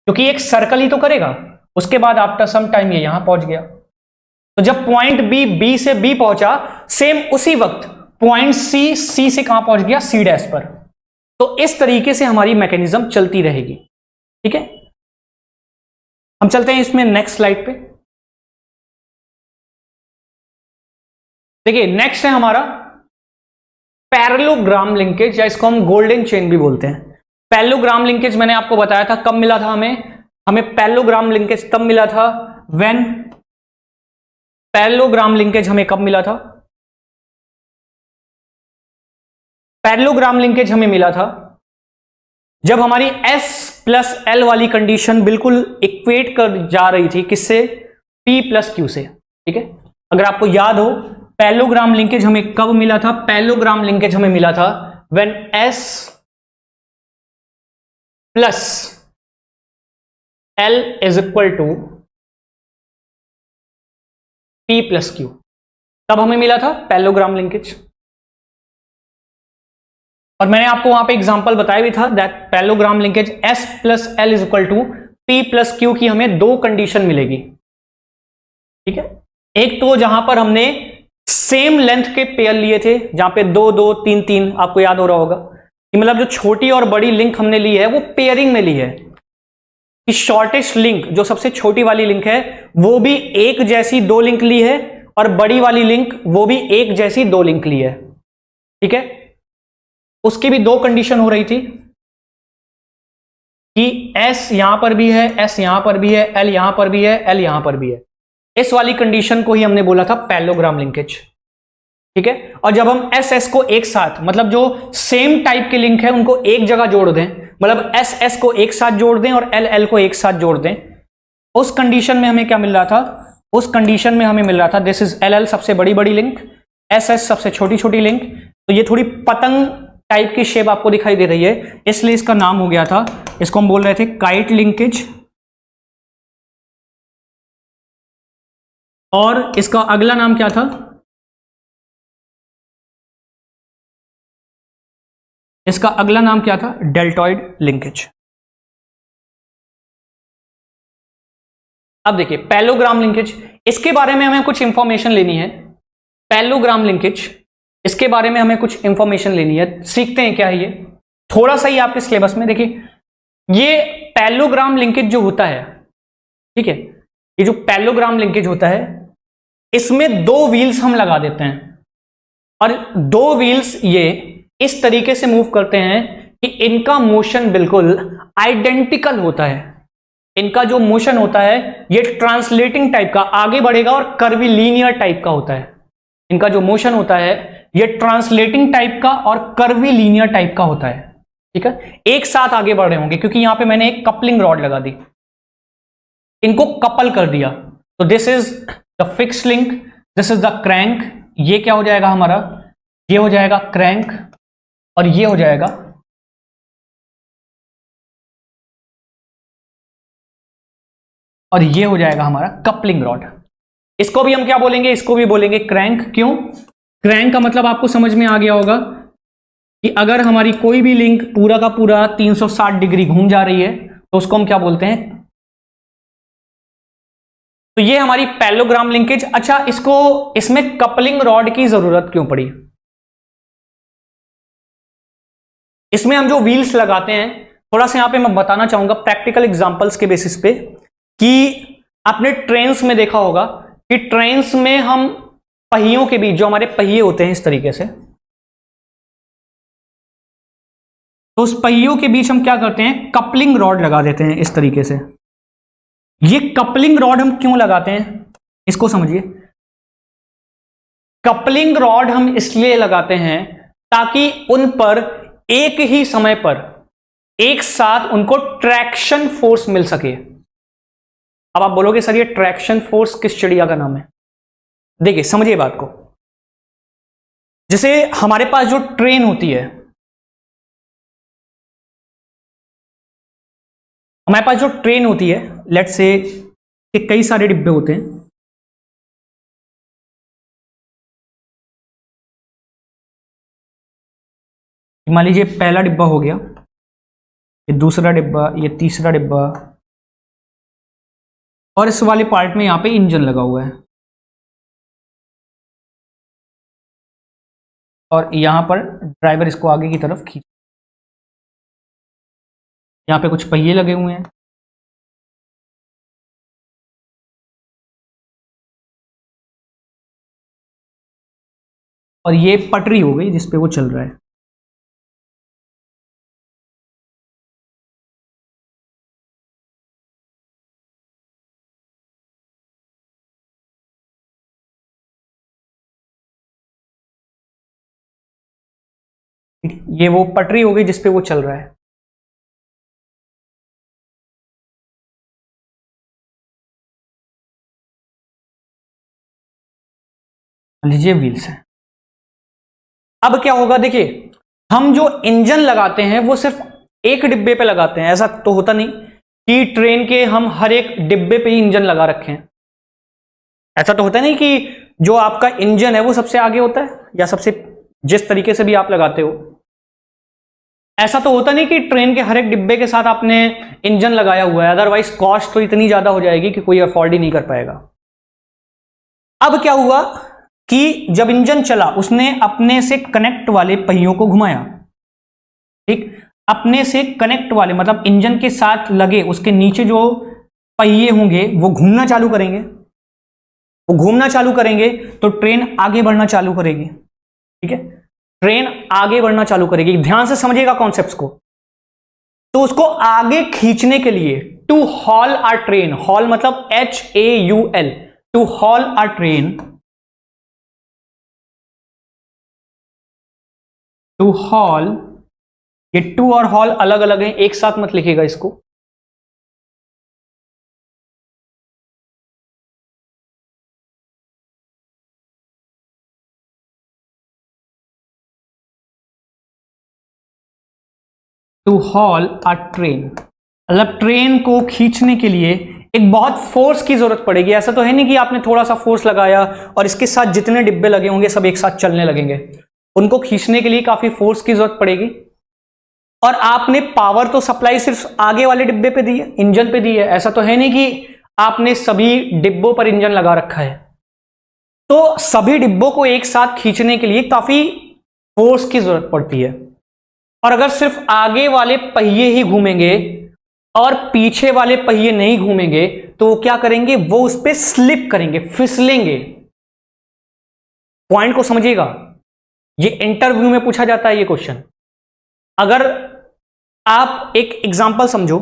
क्योंकि एक सर्कल ही तो करेगा। उसके बाद आफ्टर सम टाइम ये यहां पहुंच गया, तो जब पॉइंट बी से बी पहुंचा, सेम उसी वक्त पॉइंट सी से कहां पहुंच गया, सी डैश पर। तो इस तरीके से हमारी मैकेनिज्म चलती रहेगी। ठीक है, हम चलते हैं इसमें नेक्स्ट स्लाइड पे। देखिए नेक्स्ट है हमारा पैरेललोग्राम लिंकेज, या इसको हम गोल्डन चेन भी बोलते हैं। पैरेललोग्राम लिंकेज मैंने आपको बताया था कब मिला था हमें पैरेललोग्राम लिंकेज तब मिला था व्हेन, पैरेललोग्राम लिंकेज हमें कब मिला था, पैरेललोग्राम लिंकेज हमें मिला था जब हमारी S प्लस L वाली कंडीशन बिल्कुल इक्वेट कर जा रही थी, किससे, P प्लस Q से। ठीक है, अगर आपको याद हो पैरेललोग्राम लिंकेज हमें कब मिला था, पैरेललोग्राम लिंकेज हमें मिला था when S plus L is equal to P plus Q, तब हमें मिला था पैरेललोग्राम लिंकेज। और मैंने आपको वहां पे एग्जांपल बताया भी था that parallelogram linkage S plus L is equal to P plus Q की हमें दो कंडीशन मिलेगी। ठीक है, एक तो जहां पर हमने सेम लेंथ के पेयर लिए थे, जहां पे 2 2 3 3, आपको याद हो रहा होगा कि मतलब जो छोटी और बड़ी लिंक हमने ली है वो पेयरिंग में ली है, कि शॉर्टेस्ट लिंक जो सबसे छोटी वाली लिंक है वो भी एक जैसी दो लिंक ली है, और बड़ी वाली लिंक वो भी एक जैसी दो लिंक ली है। ठीक है, उसकी भी दो कंडीशन हो रही थी कि S यहां पर भी है, S यहां पर भी है, L यहां पर भी है, L यहां पर भी है। इस वाली कंडीशन को ही हमने बोला था पैरेललोग्राम लिंकेज। ठीक है, और जब हम S को एक साथ, मतलब जो सेम टाइप के लिंक है उनको एक जगह जोड़ दें, मतलब S को एक साथ जोड़ दें और L को एक साथ जोड़ दें, उस कंडीशन में हमें क्या मिल रहा था, उस कंडीशन में हमें मिल रहा था दिस इज LL सबसे बड़ी बड़ी लिंक, SS सबसे छोटी छोटी लिंक। तो ये थोड़ी पतंग टाइप की शेप आपको दिखाई दे रही है, इसलिए इसका नाम हो गया था, इसको हम बोल रहे थे काइट लिंकेज। और इसका अगला नाम क्या था, इसका अगला नाम क्या था, डेल्टॉइड लिंकेज। अब देखिए पैरेललोग्राम लिंकेज, इसके बारे में हमें कुछ इंफॉर्मेशन लेनी है। पैरेललोग्राम लिंकेज, इसके बारे में हमें कुछ इंफॉर्मेशन लेनी है, सीखते हैं क्या है ये थोड़ा सा ही आपके सिलेबस में। देखिए ये पैरेललोग्राम लिंकेज जो होता है, ठीक है, ये जो पैरेललोग्राम लिंकेज होता है इसमें दो व्हील्स हम लगा देते हैं, और दो व्हील्स ये इस तरीके से मूव करते हैं कि इनका मोशन बिल्कुल आइडेंटिकल होता है। इनका जो मोशन होता है ये ट्रांसलेटिंग टाइप का आगे बढ़ेगा और कर्वीलीनियर टाइप का होता है। इनका जो मोशन होता है ये ट्रांसलेटिंग टाइप का और कर्वीलीनियर टाइप का होता है। ठीक है, एक साथ आगे बढ़ रहे होंगे क्योंकि यहां पे मैंने एक कपलिंग रॉड लगा दी, इनको कपल कर दिया। तो this is the fixed link, this is the crank. ये क्या हो जाएगा हमारा, ये हो जाएगा क्रैंक, और ये हो जाएगा, और ये हो जाएगा हमारा कपलिंग रॉड। इसको भी हम क्या बोलेंगे, इसको भी बोलेंगे क्रैंक। क्यों, क्रैंक का मतलब आपको समझ में आ गया होगा कि अगर हमारी कोई भी लिंक पूरा का पूरा 360 डिग्री घूम जा रही है तो उसको हम क्या बोलते हैं। तो ये हमारी पैरेललोग्राम लिंकेज। अच्छा, इसमें कपलिंग रॉड की जरूरत क्यों पड़ी, इसमें हम जो व्हील्स लगाते हैं, थोड़ा सा यहां पे मैं बताना चाहूंगा प्रैक्टिकल एग्जांपल्स के बेसिस पे, कि आपने ट्रेन्स में देखा होगा कि ट्रेन्स में हम पहियों के बीच, जो हमारे पहिए होते हैं इस तरीके से, तो उस पहियों के बीच हम क्या करते हैं, कपलिंग रॉड लगा देते हैं इस तरीके से। ये कपलिंग रॉड हम क्यों लगाते हैं, इसको समझिए। कपलिंग रॉड हम इसलिए लगाते हैं ताकि उन पर एक ही समय पर एक साथ उनको ट्रैक्शन फोर्स मिल सके। अब आप बोलोगे सर ये ट्रैक्शन फोर्स किस चिड़िया का नाम है, देखिए समझिए बात को। जैसे हमारे पास जो ट्रेन होती है, हमारे पास जो ट्रेन होती है, लेट्स से कि कई सारे डिब्बे होते हैं। मान लीजिए पहला डिब्बा हो गया, ये दूसरा डिब्बा, ये तीसरा डिब्बा, और इस वाले पार्ट में यहाँ पे इंजन लगा हुआ है, और यहाँ पर ड्राइवर इसको आगे की तरफ खींच, यहाँ पे कुछ पहिए लगे हुए हैं। और ये पटरी हो गई जिसपे वो चल रहा है। ये वो पटरी हो गई जिसपे वो चल रहा है। लीजिए व्हील्स है। अब क्या होगा, देखिए हम जो इंजन लगाते हैं वो सिर्फ एक डिब्बे पे लगाते हैं, ऐसा तो होता नहीं कि ट्रेन के हम हर एक डिब्बे पे ही इंजन लगा रखे हैं। ऐसा तो होता नहीं कि जो आपका इंजन है वो सबसे आगे होता है या सबसे, जिस तरीके से भी आप लगाते हो, ऐसा तो होता नहीं कि ट्रेन के हर एक डिब्बे के साथ आपने इंजन लगाया हुआ है, अदरवाइज कॉस्ट तो इतनी ज्यादा हो जाएगी कि कोई अफोर्ड ही नहीं कर पाएगा। अब क्या हुआ कि जब इंजन चला उसने अपने से कनेक्ट वाले पहियों को घुमाया, ठीक, अपने से कनेक्ट वाले मतलब इंजन के साथ लगे उसके नीचे जो पहिए होंगे वो घूमना चालू करेंगे, वो घूमना चालू करेंगे तो ट्रेन आगे बढ़ना चालू करेगी। ठीक है, ट्रेन आगे बढ़ना चालू करेगी, ध्यान से समझिएगा कॉन्सेप्ट्स को। तो उसको आगे खींचने के लिए, to haul or train, haul मतलब HAUL, to haul or train, to haul, ये टू और हॉल अलग अलग हैं, एक साथ मत लिखिएगा इसको। टू हॉल अ ट्रेन मतलब ट्रेन को खींचने के लिए एक बहुत फोर्स की जरूरत पड़ेगी। ऐसा तो है नहीं कि आपने थोड़ा सा फोर्स लगाया और इसके साथ जितने डिब्बे लगे होंगे सब एक साथ चलने लगेंगे। उनको खींचने के लिए काफी फोर्स की जरूरत पड़ेगी। और आपने पावर तो सप्लाई सिर्फ आगे वाले डिब्बे पे दी है, इंजन पे दी है। ऐसा तो है नहीं कि आपने सभी डिब्बों पर इंजन लगा रखा है। तो सभी डिब्बों को एक साथ खींचने के लिए काफी फोर्स की जरूरत पड़ती है। और अगर सिर्फ आगे वाले पहिए ही घूमेंगे और पीछे वाले पहिए नहीं घूमेंगे तो वो क्या करेंगे, वो उस पर स्लिप करेंगे, फिसलेंगे। पॉइंट को समझिएगा, ये इंटरव्यू में पूछा जाता है ये क्वेश्चन। अगर आप एक एग्जांपल समझो,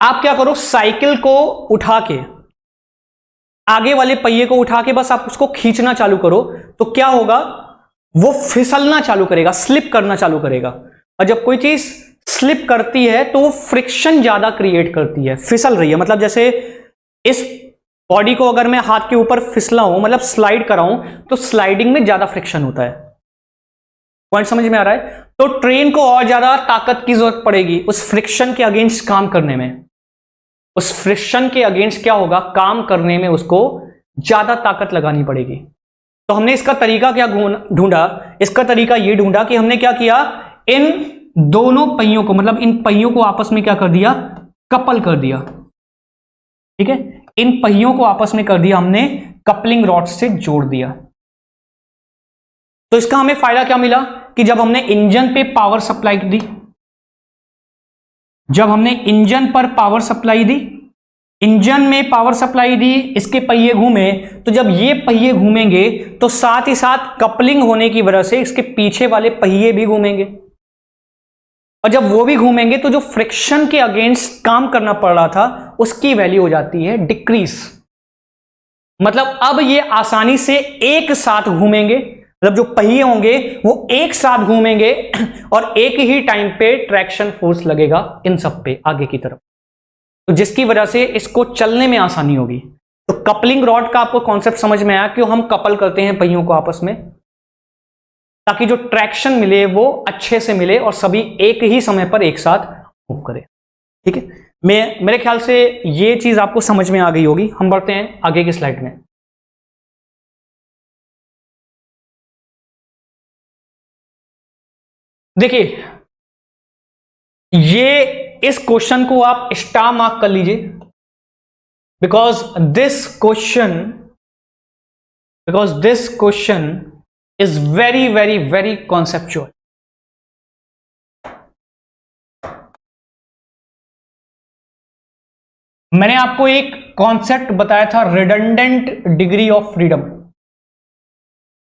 आप क्या करो, साइकिल को उठा के, आगे वाले पहिए को उठा के बस आप उसको खींचना चालू करो तो क्या होगा, वो फिसलना चालू करेगा, स्लिप करना चालू करेगा। और जब कोई चीज स्लिप करती है तो वो फ्रिक्शन ज्यादा क्रिएट करती है, फिसल रही है। मतलब जैसे इस बॉडी को अगर मैं हाथ के ऊपर फिसला हूं, मतलब स्लाइड कराऊं, तो स्लाइडिंग में ज्यादा फ्रिक्शन होता है। पॉइंट समझ में आ रहा है? तो ट्रेन को और ज्यादा ताकत की जरूरत पड़ेगी उस फ्रिक्शन के अगेंस्ट काम करने में। उस फ्रिक्शन के अगेंस्ट क्या होगा, काम करने में उसको ज्यादा ताकत लगानी पड़ेगी। तो हमने इसका तरीका क्या ढूंढा, इसका तरीका यह ढूंढा कि हमने क्या किया, इन दोनों पहियों को, मतलब इन पहियों को आपस में क्या कर दिया, कपल कर दिया। ठीक है, इन पहियों को आपस में कर दिया हमने, कपलिंग रॉड से जोड़ दिया। तो इसका हमें फायदा क्या मिला कि जब हमने इंजन पे पावर सप्लाई दी, जब हमने इंजन पर पावर सप्लाई दी, इंजन में पावर सप्लाई दी, इसके पहिए घूमे, तो जब ये पहिए घूमेंगे तो साथ ही साथ कपलिंग होने की वजह से इसके पीछे वाले पहिए भी घूमेंगे। और जब वो भी घूमेंगे तो जो फ्रिक्शन के अगेंस्ट काम करना पड़ रहा था उसकी वैल्यू हो जाती है डिक्रीज। मतलब अब ये आसानी से एक साथ घूमेंगे, मतलब जो पहिए होंगे वो एक साथ घूमेंगे और एक ही टाइम पे ट्रैक्शन फोर्स लगेगा इन सब पे आगे की तरफ, तो जिसकी वजह से इसको चलने में आसानी होगी। तो कपलिंग रॉड का आपको कॉन्सेप्ट समझ में आया, क्यों हम कपल करते हैं पहियों को आपस में, ताकि जो ट्रैक्शन मिले वो अच्छे से मिले और सभी एक ही समय पर एक साथ मूव करें। ठीक है, मेरे ख्याल से ये चीज आपको समझ में आ गई होगी। हम बढ़ते हैं आगे की स्लाइड में। देखिए, ये इस क्वेश्चन को आप स्टार मार्क कर लीजिए, because this question is very very very conceptual. मैंने आपको एक कॉन्सेप्ट बताया था, रिडंडेंट डिग्री ऑफ फ्रीडम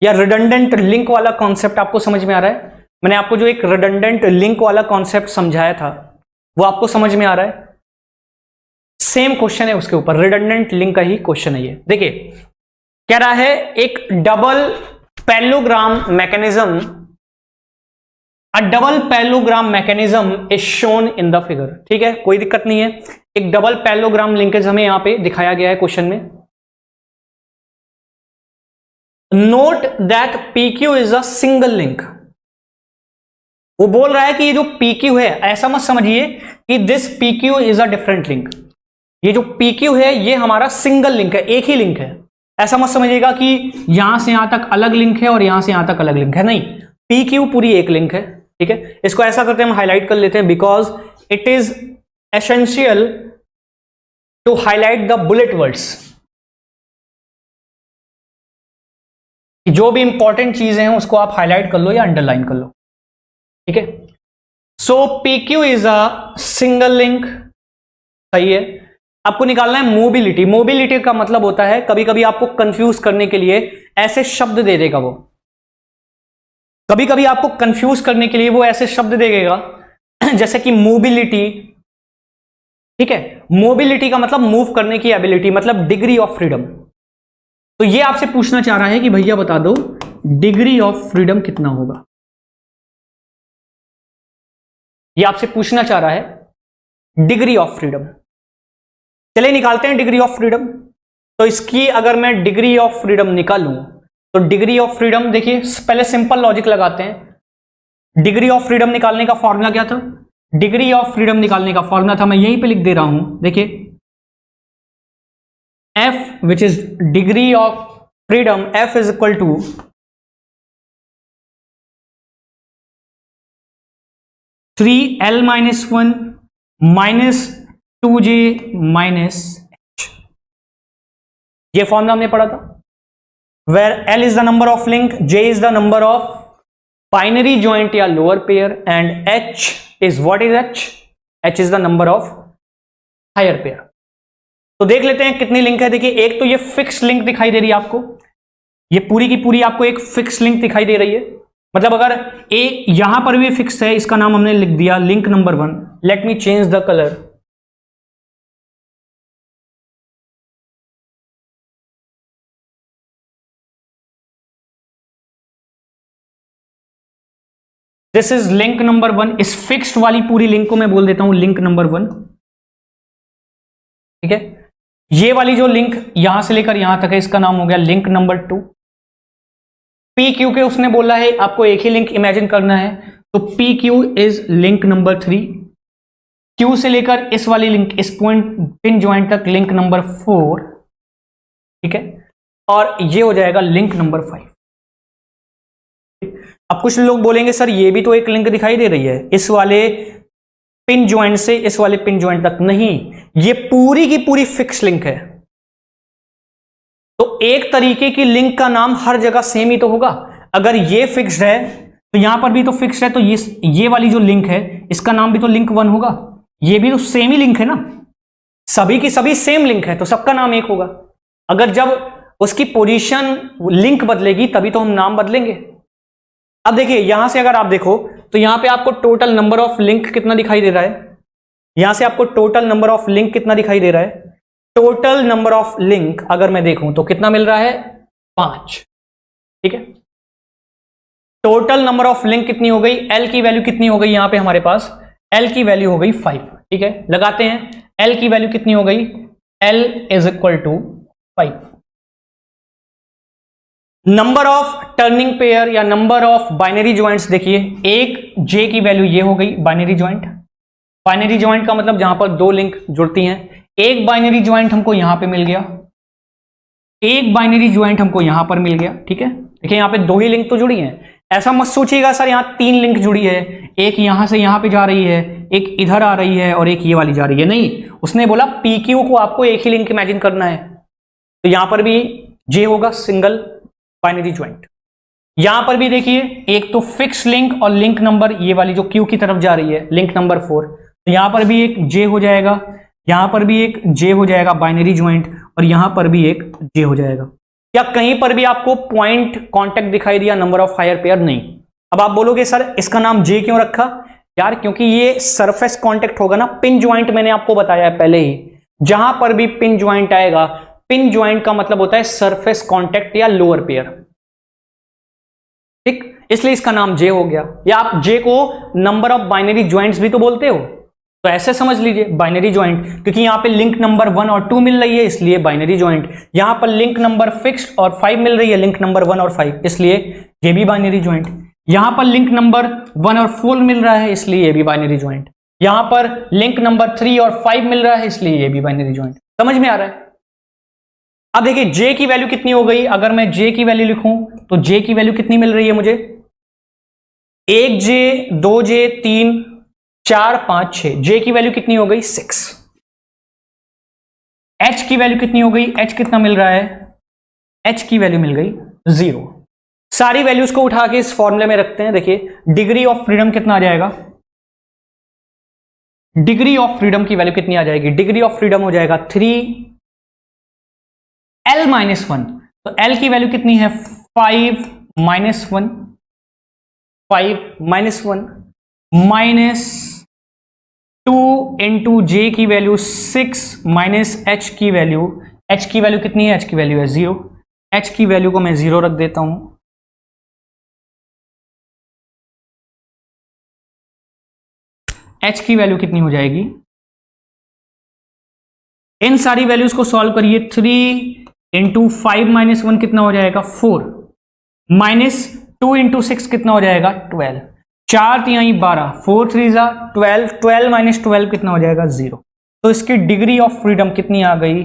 या रिडंडेंट लिंक वाला कॉन्सेप्ट। आपको समझ में आ रहा है? मैंने आपको जो एक रिडंडेंट लिंक वाला कॉन्सेप्ट समझाया था वो आपको समझ में आ रहा है? सेम क्वेश्चन है उसके ऊपर, रिडंडेंट लिंक का ही क्वेश्चन है ये। देखिए कह रहा है एक double parallelogram mechanism, a double parallelogram mechanism is shown in the figure. ठीक है, कोई दिक्कत नहीं है। एक डबल पैरेललोग्राम लिंकेज हमें यहां पे दिखाया गया है क्वेश्चन में। Note that PQ is a single link. वो बोल रहा है कि ये जो PQ है, ऐसा मत समझिए कि this PQ is a different link. ये जो PQ है ये हमारा सिंगल लिंक है, एक ही लिंक है। ऐसा मत समझिएगा कि यहां से यहां तक अलग लिंक है और यहां से यहां तक अलग लिंक है, नहीं, PQ पूरी एक लिंक है। ठीक है, इसको ऐसा करते हैं, हम हाईलाइट कर लेते हैं, because it is essential to highlight the bullet words. जो भी इंपॉर्टेंट चीजें हैं उसको आप हाईलाइट कर लो या अंडरलाइन कर लो। ठीक है, सो PQ is a single link. सही है। आपको निकालना है मोबिलिटी। मोबिलिटी का मतलब होता है, कभी कभी आपको कंफ्यूज करने के लिए ऐसे शब्द दे देगा वो, कभी कभी आपको कंफ्यूज करने के लिए वो ऐसे शब्द देगा जैसे कि मोबिलिटी। ठीक है, मोबिलिटी का मतलब मूव करने की एबिलिटी, मतलब डिग्री ऑफ फ्रीडम। तो ये आपसे पूछना चाह रहा है कि भैया बता दो डिग्री ऑफ फ्रीडम कितना होगा। ये आपसे पूछना चाह रहा है डिग्री ऑफ फ्रीडम। चलिए निकालते हैं डिग्री ऑफ फ्रीडम। तो इसकी अगर मैं डिग्री ऑफ फ्रीडम निकालूं तो डिग्री ऑफ फ्रीडम, देखिए पहले सिंपल लॉजिक लगाते हैं। डिग्री ऑफ फ्रीडम निकालने का फॉर्मूला क्या था? डिग्री ऑफ फ्रीडम निकालने का फॉर्मूला था, मैं यहीं पे लिख दे रहा हूं, देखिए F which is degree of freedom, F is equal to three L minus 1 minus 2J minus H। ये फॉर्मूला हमने पढ़ा था, where L is the number of link, J is the number of binary joint या lower pair, and H is what is H? H is the number of higher pair। तो देख लेते हैं कितनी लिंक है। देखिए एक तो ये फिक्स लिंक दिखाई दे रही है आपको, ये पूरी की पूरी आपको एक फिक्स लिंक दिखाई दे रही है। मतलब अगर एक यहां पर भी फिक्स है, इसका नाम हमने लिख दिया link number 1। Let me change the colour. This is link number 1। इस फिक्स्ड वाली पूरी लिंक को मैं बोल देता हूं लिंक नंबर 1। ठीक है, ये वाली जो लिंक यहां से लेकर यहां तक है, इसका नाम हो गया लिंक नंबर 2। PQ के उसने बोला है आपको एक ही लिंक इमेजिन करना है, तो PQ is link number 3। Q से लेकर इस वाली लिंक, इस पॉइंट पिन ज्वाइंट तक लिंक नंबर 4। ठीक है, और ये हो जाएगा लिंक नंबर 5। अब कुछ लोग बोलेंगे सर ये भी तो एक लिंक दिखाई दे रही है, इस वाले पिन ज्वाइंट से इस वाले पिन ज्वाइंट तक। नहीं, ये पूरी की पूरी फिक्स लिंक है। तो एक तरीके की लिंक का नाम हर जगह सेम ही तो होगा। अगर ये फिक्स्ड है तो यहां पर भी तो फिक्स्ड है, तो ये वाली जो लिंक है इसका नाम भी तो लिंक 1 होगा। ये भी तो सेम ही लिंक है ना, सभी की सभी सेम लिंक है, तो सबका नाम एक होगा। अगर जब उसकी पोजीशन लिंक बदलेगी तभी तो हम नाम बदलेंगे। अब देखिए यहां से अगर आप देखो तो यहां पे आपको टोटल नंबर ऑफ लिंक कितना दिखाई दे रहा है? यहां से आपको टोटल नंबर ऑफ लिंक कितना दिखाई दे रहा है? टोटल नंबर ऑफ लिंक अगर मैं देखूं तो कितना मिल रहा है? 5। ठीक है, टोटल नंबर ऑफ लिंक कितनी हो गई? L की वैल्यू कितनी हो गई यहां पे हमारे पास? L की वैल्यू हो गई 5। ठीक है, लगाते हैं L की वैल्यू कितनी हो गई? L is equal to 5। Number of turning pair या नंबर ऑफ बाइनरी ज्वाइंट्स, देखिए एक J की वैल्यू ये हो गई बाइनरी ज्वाइंट। बाइनरी ज्वाइंट का मतलब जहां पर दो लिंक जुड़ती हैं। एक बाइनरी ज्वाइंट हमको यहां पे मिल गया, एक बाइनरी ज्वाइंट हमको यहां पर मिल गया। ठीक है, देखिए यहां पे दो ही लिंक तो जुड़ी हैं। ऐसा मत सोचिएगा सर यहां 3 लिंक जुड़ी है, एक यहां से यहां पे जा रही है, एक इधर आ रही है और एक ये वाली जा रही है, नहीं, उसने बोला पी क्यू को आपको एक ही लिंक इमेजिन करना है, तो यहां पर भी जे होगा सिंगल बाइनरी ज्वाइंट। यहां पर भी देखिए एक तो फिक्स लिंक और लिंक नंबर ये वाली जो क्यू की तरफ जा रही है लिंक नंबर 4, तो यहां पर भी एक जे हो जाएगा, यहां पर भी एक जे हो जाएगा बाइनरी ज्वाइंट, और यहां पर भी एक जे हो जाएगा। क्या कहीं पर भी आपको पॉइंट कांटेक्ट दिखाई दिया नंबर ऑफ हायर पेयर? नहीं। अब आप बोलोगे सर इसका नाम जे क्यों रखा? यार क्योंकि ये सरफेस कांटेक्ट होगा ना, पिन ज्वाइंट मैंने आपको बताया है पहले ही, जहां पर भी पिन ज्वाइंट आएगा, पिन ज्वाइंट का मतलब होता है सरफेस कांटेक्ट या लोअर पेयर, ठीक, इसलिए इसका नाम जे हो गया। या आप जे को नंबर ऑफ बाइनरी ज्वाइंट्स भी तो बोलते हो, तो ऐसे समझ लीजिए बाइनरी ज्वाइंट, क्योंकि यहां पे लिंक नंबर 1 और 2 मिल रही है इसलिए बाइनरी ज्वाइंट, यहां पर लिंक नंबर फिक्स्ड और 5 मिल रही है, लिंक नंबर 1 और 5, इसलिए ये भी बाइनरी ज्वाइंट। यहां पर लिंक नंबर 1 और 4 मिल रहा है इसलिए ये भी बाइनरी ज्वाइंट। यहां पर लिंक नंबर 3 और 5 मिल रहा है इसलिए ये भी बाइनरी ज्वाइंट। समझ में आ रहा है? अब देखिए जे की वैल्यू कितनी हो गई, अगर मैं जे की वैल्यू लिखूं तो जे की वैल्यू कितनी मिल रही है मुझे, 1 जे, 2 जे, 3, 4, 5, 6, जे की वैल्यू कितनी हो गई 6। एच की वैल्यू कितनी हो गई, एच कितना मिल रहा है, एच की वैल्यू मिल गई 0। सारी वैल्यूज को उठा के इस फॉर्मूले में रखते हैं। देखिए डिग्री ऑफ फ्रीडम कितना आ जाएगा, डिग्री ऑफ फ्रीडम की वैल्यू कितनी आ जाएगी, डिग्री ऑफ फ्रीडम हो जाएगा 3L - 1, तो L की वैल्यू कितनी है 5 - 1, 5 - 1 माइनस 2 इंटू जे की वैल्यू 6 माइनस एच की वैल्यू, एच की वैल्यू कितनी है, एच की वैल्यू है 0, एच की वैल्यू को मैं 0 रख देता हूं, एच की वैल्यू कितनी हो जाएगी, इन सारी वैल्यूज को सॉल्व करिए, 3 इंटू 5 - 1 कितना हो जाएगा 4, माइनस 2 इंटू 6 कितना हो जाएगा 12, 4 तिहाई 12, 4 3 जा 12, 12 माइनस 12 कितना हो जाएगा 0। तो इसकी डिग्री ऑफ फ्रीडम कितनी आ गई,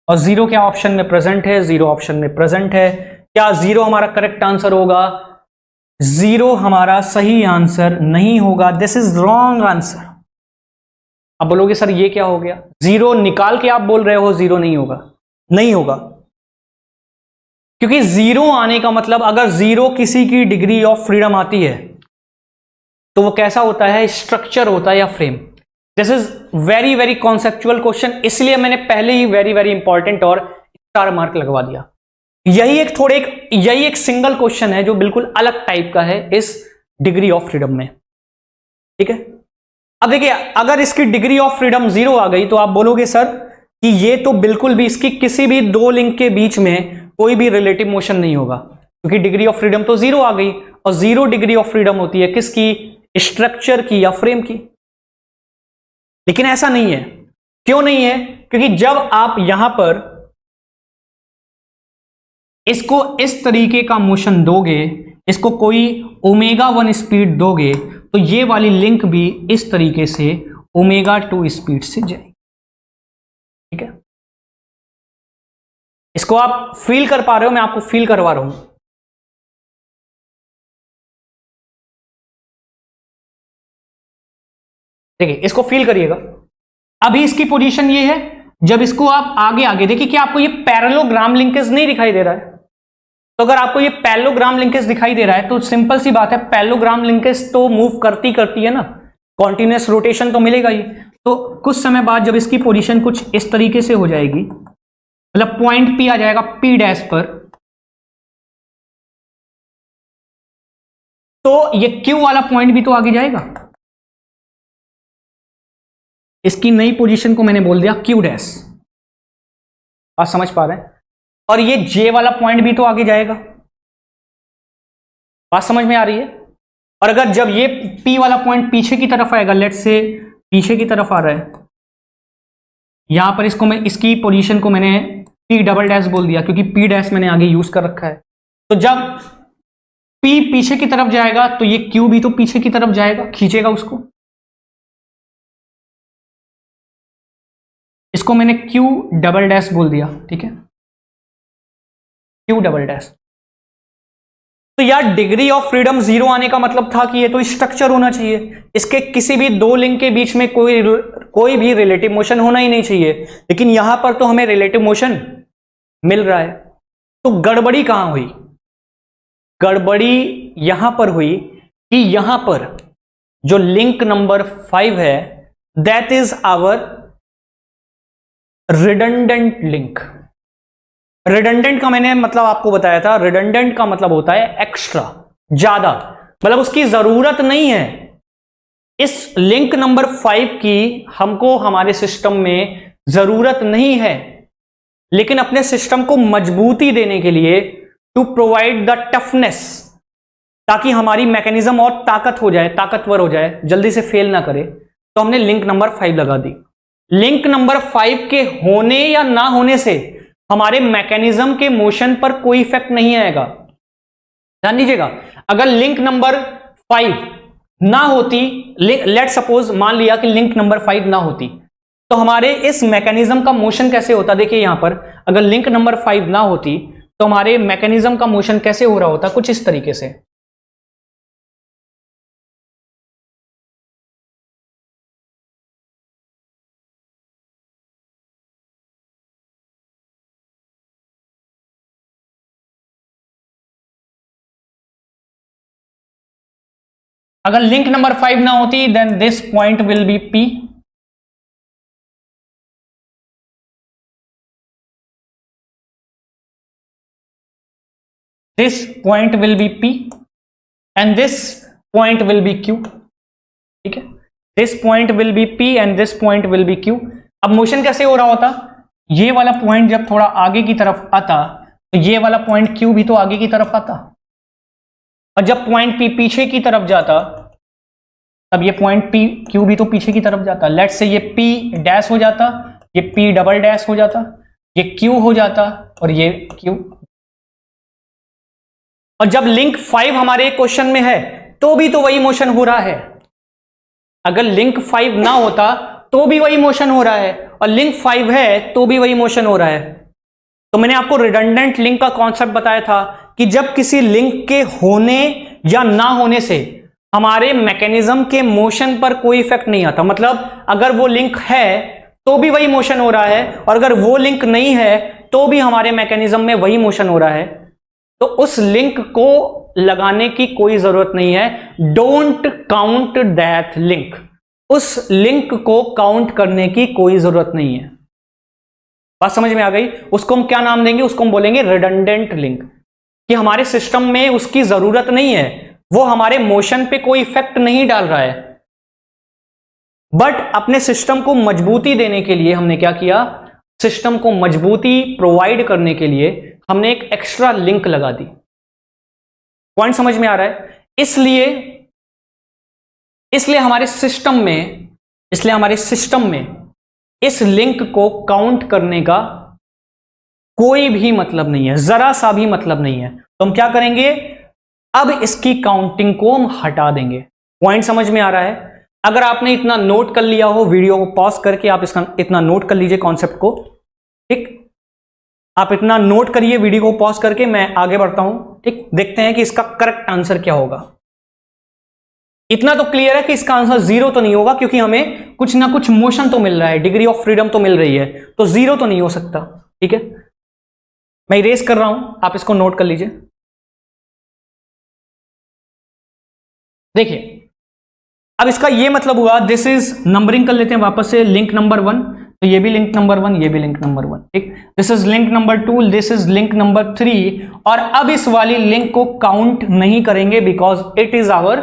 और 0 क्या ऑप्शन में प्रेजेंट है, 0 ऑप्शन में प्रेजेंट है। क्या 0 हमारा करेक्ट आंसर होगा? 0 हमारा सही आंसर नहीं होगा, दिस इज रॉन्ग आंसर। अब बोलोगे सर ये क्या हो गया, 0 निकाल के आप बोल रहे हो 0 नहीं होगा, नहीं होगा, क्योंकि 0 आने का मतलब, अगर 0 किसी की डिग्री ऑफ फ्रीडम आती है तो वो कैसा होता है, स्ट्रक्चर होता है या frame. This is very very conceptual question, इसलिए मैंने पहले ही वेरी वेरी इंपॉर्टेंट और स्टार मार्क लगवा दिया। यही एक सिंगल क्वेश्चन है जो बिल्कुल अलग टाइप का है इस डिग्री ऑफ फ्रीडम में, ठीक है। अब देखिए अगर इसकी डिग्री ऑफ फ्रीडम 0 आ गई तो आप बोलोगे सर कि ये तो बिल्कुल भी इसकी किसी भी दो लिंक के बीच में कोई भी रिलेटिव मोशन नहीं होगा, क्योंकि डिग्री ऑफ फ्रीडम तो 0 आ गई, और 0 डिग्री ऑफ फ्रीडम होती है किसकी, स्ट्रक्चर की या फ्रेम की। लेकिन ऐसा नहीं है, क्यों नहीं है, क्योंकि जब आप यहां पर इसको इस तरीके का मोशन दोगे, इसको कोई ω1 स्पीड दोगे, तो ये वाली लिंक भी इस तरीके से ω2 स्पीड से जाएगी, ठीक है। इसको आप फील कर पा रहे हो, मैं आपको फील करवा रहा हूं। देखिए इसको फील करिएगा, अभी इसकी पोजीशन ये है, जब इसको आप आगे आगे देखिए, क्या आपको ये पैरेललोग्राम लिंकेज नहीं दिखाई दे रहा है? तो अगर आपको ये पैरेललोग्राम लिंकेज दिखाई दे रहा है तो सिंपल सी बात है, पैरेललोग्राम लिंकेज तो मूव करती करती है ना, कॉन्टिन्यूअस रोटेशन तो मिलेगा ही। तो कुछ समय बाद जब इसकी पोजीशन कुछ इस तरीके से हो जाएगी, मतलब पॉइंट पी आ जाएगा पी डैश पर, तो ये क्यू वाला पॉइंट भी तो आगे जाएगा। इसकी नई पोजीशन को मैंने बोल दिया क्यू डैश, आप समझ पा रहे हैं, और ये जे वाला पॉइंट भी तो आगे जाएगा, बात समझ में आ रही है। और अगर जब ये पी वाला पॉइंट पीछे की तरफ आएगा, लेट्स से पीछे की तरफ आ रहा है, यहां पर इसको मैं, इसकी पोजीशन को मैंने पी डबल डैश बोल दिया, क्योंकि पी डैश मैंने आगे यूज कर रखा है। तो जब पी पीछे की तरफ जाएगा तो ये क्यू भी तो पीछे की तरफ जाएगा, खींचेगा उसको, इसको मैंने क्यू डबल डैश बोल दिया, ठीक है, क्यू डबल डैश। तो यार डिग्री ऑफ फ्रीडम 0 आने का मतलब था कि ये तो स्ट्रक्चर होना चाहिए, इसके किसी भी दो लिंक के बीच में कोई भी रिलेटिव मोशन होना ही नहीं चाहिए, लेकिन यहां पर तो हमें रिलेटिव मोशन मिल रहा है। तो गड़बड़ी कहां हुई? गड़बड़ी यहां पर हुई कि यहां पर जो लिंक नंबर 5 है that is our redundant link. Redundant का मैंने मतलब आपको बताया था, रिडंडेंट का मतलब होता है एक्स्ट्रा, ज्यादा, मतलब उसकी जरूरत नहीं है। इस लिंक नंबर 5 की हमको हमारे सिस्टम में जरूरत नहीं है, लेकिन अपने सिस्टम को मजबूती देने के लिए, टू प्रोवाइड द टफनेस, ताकि हमारी मैकेनिज्म और ताकतवर हो जाए, जल्दी से फेल ना करे, तो हमने लिंक नंबर 5 लगा दी। लिंक नंबर 5 के होने या ना होने से हमारे मैकेनिज्म के मोशन पर कोई इफेक्ट नहीं आएगा। ध्यान दीजिएगा, अगर लिंक नंबर 5 ना होती, लेट सपोज मान लिया कि लिंक नंबर 5 ना होती, तो हमारे इस मैकेनिज्म का मोशन कैसे होता? देखिए यहां पर अगर लिंक नंबर 5 ना होती तो हमारे मैकेनिज्म का मोशन कैसे हो रहा होता? कुछ इस तरीके से। अगर लिंक नंबर 5 ना होती then this point will be P, this point will be P and this point will be Q। ठीक है, this point will be P and this point will be Q। अब मोशन कैसे हो रहा होता? ये वाला पॉइंट जब थोड़ा आगे की तरफ आता तो ये वाला पॉइंट Q भी तो आगे की तरफ आता, और जब पॉइंट P पीछे की तरफ जाता तब ये पॉइंट P Q भी तो पीछे की तरफ जाता। लेट से ये P डैश हो जाता, ये P डबल डैश हो जाता, ये Q हो जाता और ये Q। और जब लिंक 5 हमारे क्वेश्चन में है तो भी तो वही मोशन हो रहा है। अगर लिंक 5 ना होता तो भी वही मोशन हो रहा है, और लिंक 5 है तो भी वही मोशन हो रहा है। तो मैंने आपको रिडंडेंट लिंक का कॉन्सेप्ट बताया था कि जब किसी लिंक के होने या ना होने से हमारे मैकेनिज्म के मोशन पर कोई इफेक्ट नहीं आता, मतलब अगर वो लिंक है तो भी वही मोशन हो रहा है, और अगर वो लिंक नहीं है तो भी हमारे मैकेनिज्म में वही मोशन हो रहा है, तो उस लिंक को लगाने की कोई जरूरत नहीं है। डोंट काउंट दैट लिंक, उस लिंक को काउंट करने की कोई जरूरत नहीं है। बात समझ में आ गई? उसको हम क्या नाम देंगे? उसको हम बोलेंगे रिडंडेंट लिंक, कि हमारे सिस्टम में उसकी जरूरत नहीं है, वो हमारे मोशन पे कोई इफेक्ट नहीं डाल रहा है, बट अपने सिस्टम को मजबूती देने के लिए हमने क्या किया? सिस्टम को मजबूती प्रोवाइड करने के लिए हमने एक एक्स्ट्रा लिंक लगा दी। पॉइंट समझ में आ रहा है? इसलिए हमारे सिस्टम में इस लिंक को काउंट करने का कोई भी मतलब नहीं है, जरा सा भी मतलब नहीं है। तो हम क्या करेंगे? अब इसकी काउंटिंग को हम हटा देंगे। पॉइंट समझ में आ रहा है? अगर आपने इतना नोट कर लिया हो, वीडियो को पॉज करके आप इसका इतना नोट कर लीजिए कॉन्सेप्ट को। ठीक, आप इतना नोट करिए वीडियो को पॉज करके, मैं आगे बढ़ता हूं। ठीक, देखते हैं कि इसका करेक्ट आंसर क्या होगा। इतना तो क्लियर है कि इसका आंसर 0 तो नहीं होगा, क्योंकि हमें कुछ ना कुछ मोशन तो मिल रहा है, डिग्री ऑफ फ्रीडम तो मिल रही है, तो 0 तो नहीं हो सकता। ठीक है, मैं इरेज कर रहा हूं, आप इसको नोट कर लीजिए। देखिए, अब इसका ये मतलब हुआ, दिस इज नंबरिंग कर लेते हैं वापस से, लिंक नंबर 1, तो ये भी लिंक नंबर 1, ये भी लिंक नंबर 1। ठीक, this is link number 2, this is link number 3, और अब इस वाली लिंक को काउंट नहीं करेंगे because it is our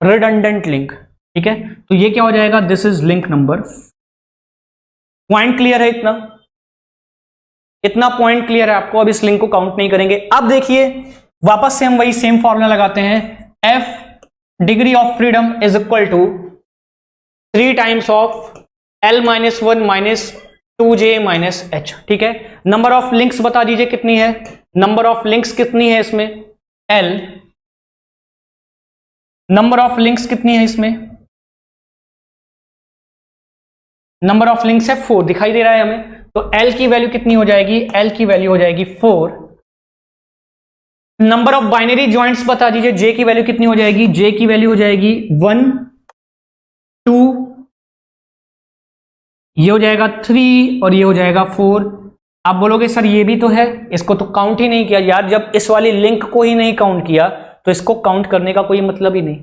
redundant link. ठीक है, तो ये क्या हो जाएगा? This is link number. Point clear है? इतना पॉइंट क्लियर है आपको? अब इस लिंक को काउंट नहीं करेंगे। अब देखिए, वापस से हम वही सेम फॉर्मूला लगाते हैं, F degree of freedom is equal to 3 times of L minus 1 minus 2J minus H। ठीक है, नंबर ऑफ लिंक्स बता दीजिए कितनी है? नंबर ऑफ लिंक्स कितनी है इसमें? L। नंबर ऑफ लिंक्स कितनी है इसमें? नंबर ऑफ लिंक्स है 4, दिखाई दे रहा है हमें। तो L की वैल्यू कितनी हो जाएगी? L की वैल्यू हो जाएगी 4, नंबर ऑफ बाइनरी ज्वाइंट्स बता दीजिए, जे की वैल्यू कितनी हो जाएगी? जे की वैल्यू हो जाएगी 1 2, ये हो जाएगा 3 और ये हो जाएगा 4। आप बोलोगे सर ये भी तो है, इसको तो काउंट ही नहीं किया। यार जब इस वाली लिंक को ही नहीं काउंट किया तो इसको काउंट करने का कोई मतलब ही नहीं।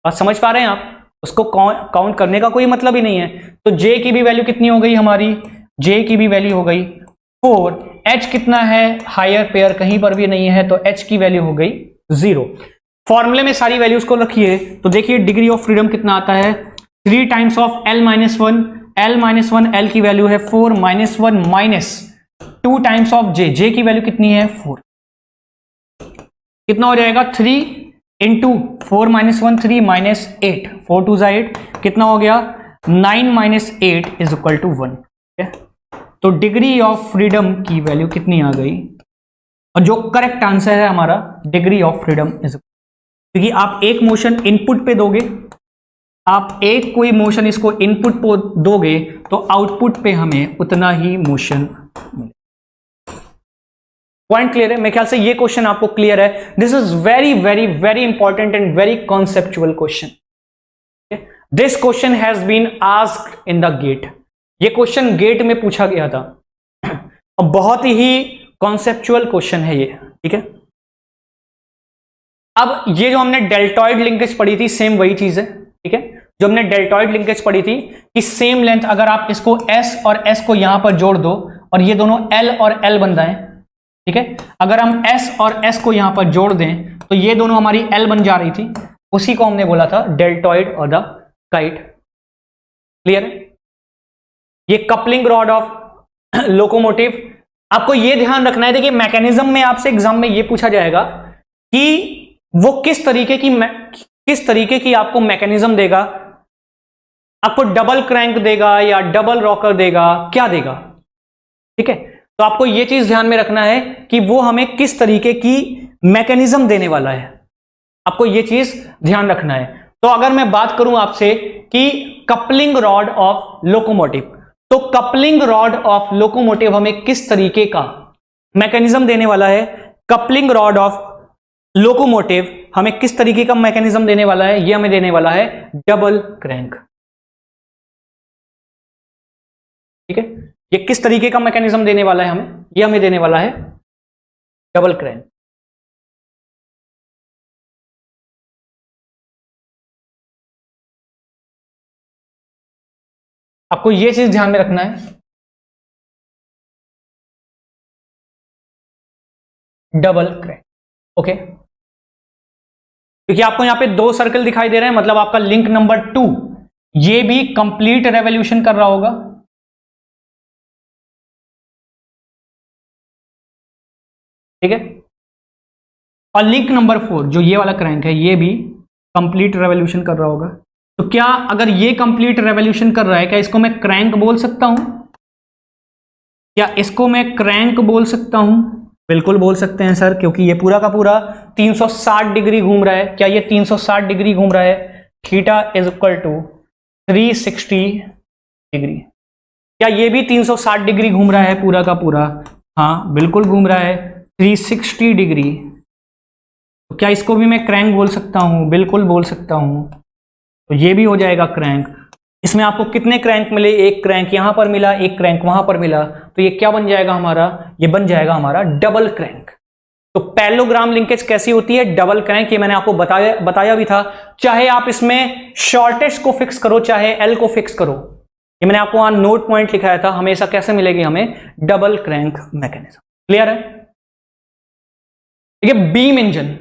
बात समझ पा रहे हैं आप? उसको काउंट करने का कोई मतलब ही नहीं है। तो जे की भी वैल्यू कितनी हो गई हमारी? जे की भी वैल्यू हो गई 4। एच कितना है? हायर पेयर कहीं पर भी नहीं है, तो एच की वैल्यू हो गई 0। फॉर्मूले में सारी वैल्यूज को रखिए तो देखिए डिग्री ऑफ फ्रीडम कितना आता है? 3 times of L minus 1। L minus 1 L की वैल्यू है 4 minus 1 minus 2 times of J। J की वैल्यू कितनी है? 4। कितना हो जाएगा? 3 इंटू 4 माइनस 1 3 माइनस 8, 4 2 8 कितना हो गया? 9 माइनस 8 इज इक्वल टू 1। तो डिग्री ऑफ फ्रीडम की वैल्यू कितनी आ गई? और जो करेक्ट आंसर है हमारा डिग्री ऑफ फ्रीडम इज, क्योंकि आप एक मोशन इनपुट पे दोगे, आप एक कोई मोशन इसको इनपुट पे दोगे तो आउटपुट पे हमें उतना ही मोशन मिलेगा। पॉइंट क्लियर है? मेरे ख्याल से ये क्वेश्चन आपको क्लियर है। This is very very very important and very conceptual question. This question has been asked in the GATE. ये क्वेश्चन गेट में पूछा गया था और बहुत ही कॉन्सेप्चुअल क्वेश्चन है ये। ठीक है, अब ये जो हमने डेल्टॉइड लिंकेज पढ़ी थी सेम वही चीज है। ठीक है, जो हमने डेल्टॉइड लिंकेज पढ़ी थी कि सेम लेंथ, अगर आप इसको S और S को यहां पर जोड़ दो और ये दोनों L और L बन जाएं। ठीक है, अगर हम S और S को यहां पर जोड़ दें तो ये दोनों हमारी L बन जा रही थी, उसी को हमने बोला था डेल्टॉइड और द काइट। क्लियर है? ये कपलिंग रॉड ऑफ लोकोमोटिव, आपको ये ध्यान रखना है। देखिए मैकेनिज्म में आपसे एग्जाम में ये पूछा जाएगा कि वो किस तरीके की आपको मैकेनिज्म देगा। आपको डबल क्रैंक देगा या डबल रॉकर देगा, क्या देगा? ठीक है, तो आपको ये चीज ध्यान में रखना है कि वो हमें किस तरीके की मैकेनिज्म देने वाला है, आपको ये चीज ध्यान रखना है। तो अगर मैं बात करूं आपसे कि कपलिंग रॉड ऑफ लोकोमोटिव, तो कपलिंग रॉड ऑफ लोकोमोटिव हमें किस तरीके का मैकेनिज्म देने वाला है? कपलिंग रॉड ऑफ लोकोमोटिव हमें किस तरीके का मैकेनिज्म देने वाला है? ये हमें देने वाला है डबल क्रैंक। ठीक है, ये किस तरीके का मैकेनिज्म देने वाला है हमें? ये हमें देने वाला है डबल क्रैंक। आपको ये चीज ध्यान में रखना है, डबल क्रैंक। ओके, क्योंकि आपको यहां पे 2 सर्कल दिखाई दे रहे हैं, मतलब आपका लिंक नंबर 2 ये भी कंप्लीट रेवोल्यूशन कर रहा होगा। ठीक है, और लिंक नंबर 4 जो ये वाला क्रैंक है ये भी कंप्लीट रेवोल्यूशन कर रहा होगा। तो क्या अगर ये कंप्लीट रेवोल्यूशन कर रहा है, क्या इसको मैं क्रैंक बोल सकता हूं? क्या इसको मैं क्रैंक बोल सकता हूं? बिल्कुल बोल सकते हैं सर, क्योंकि ये पूरा का पूरा 360 डिग्री घूम रहा है। क्या ये 360 डिग्री घूम रहा है? Theta is equal to 360 degree. क्या ये भी 360 डिग्री घूम रहा है पूरा का पूरा? हाँ बिल्कुल घूम रहा है 360 डिग्री। तो क्या इसको भी मैं क्रैंक बोल सकता हूं? बिल्कुल बोल सकता हूं। तो ये भी हो जाएगा क्रैंक। इसमें आपको कितने क्रैंक मिले? एक क्रैंक यहां पर मिला, एक क्रैंक वहां पर मिला, तो ये क्या बन जाएगा हमारा? ये बन जाएगा हमारा डबल क्रैंक। तो पैरेललोग्राम लिंकेज कैसी होती है? Double crank. ये मैंने आपको बताया भी था। चाहे आप इसमें शॉर्टेस्ट को फिक्स करो, चाहे एल को फिक्स करो, ये मैंने आपको वहां नोट पॉइंट लिखाया था, हमेशा कैसे मिलेगी हमें? Double crank mechanism. क्लियर है? देखिए बीम इंजन,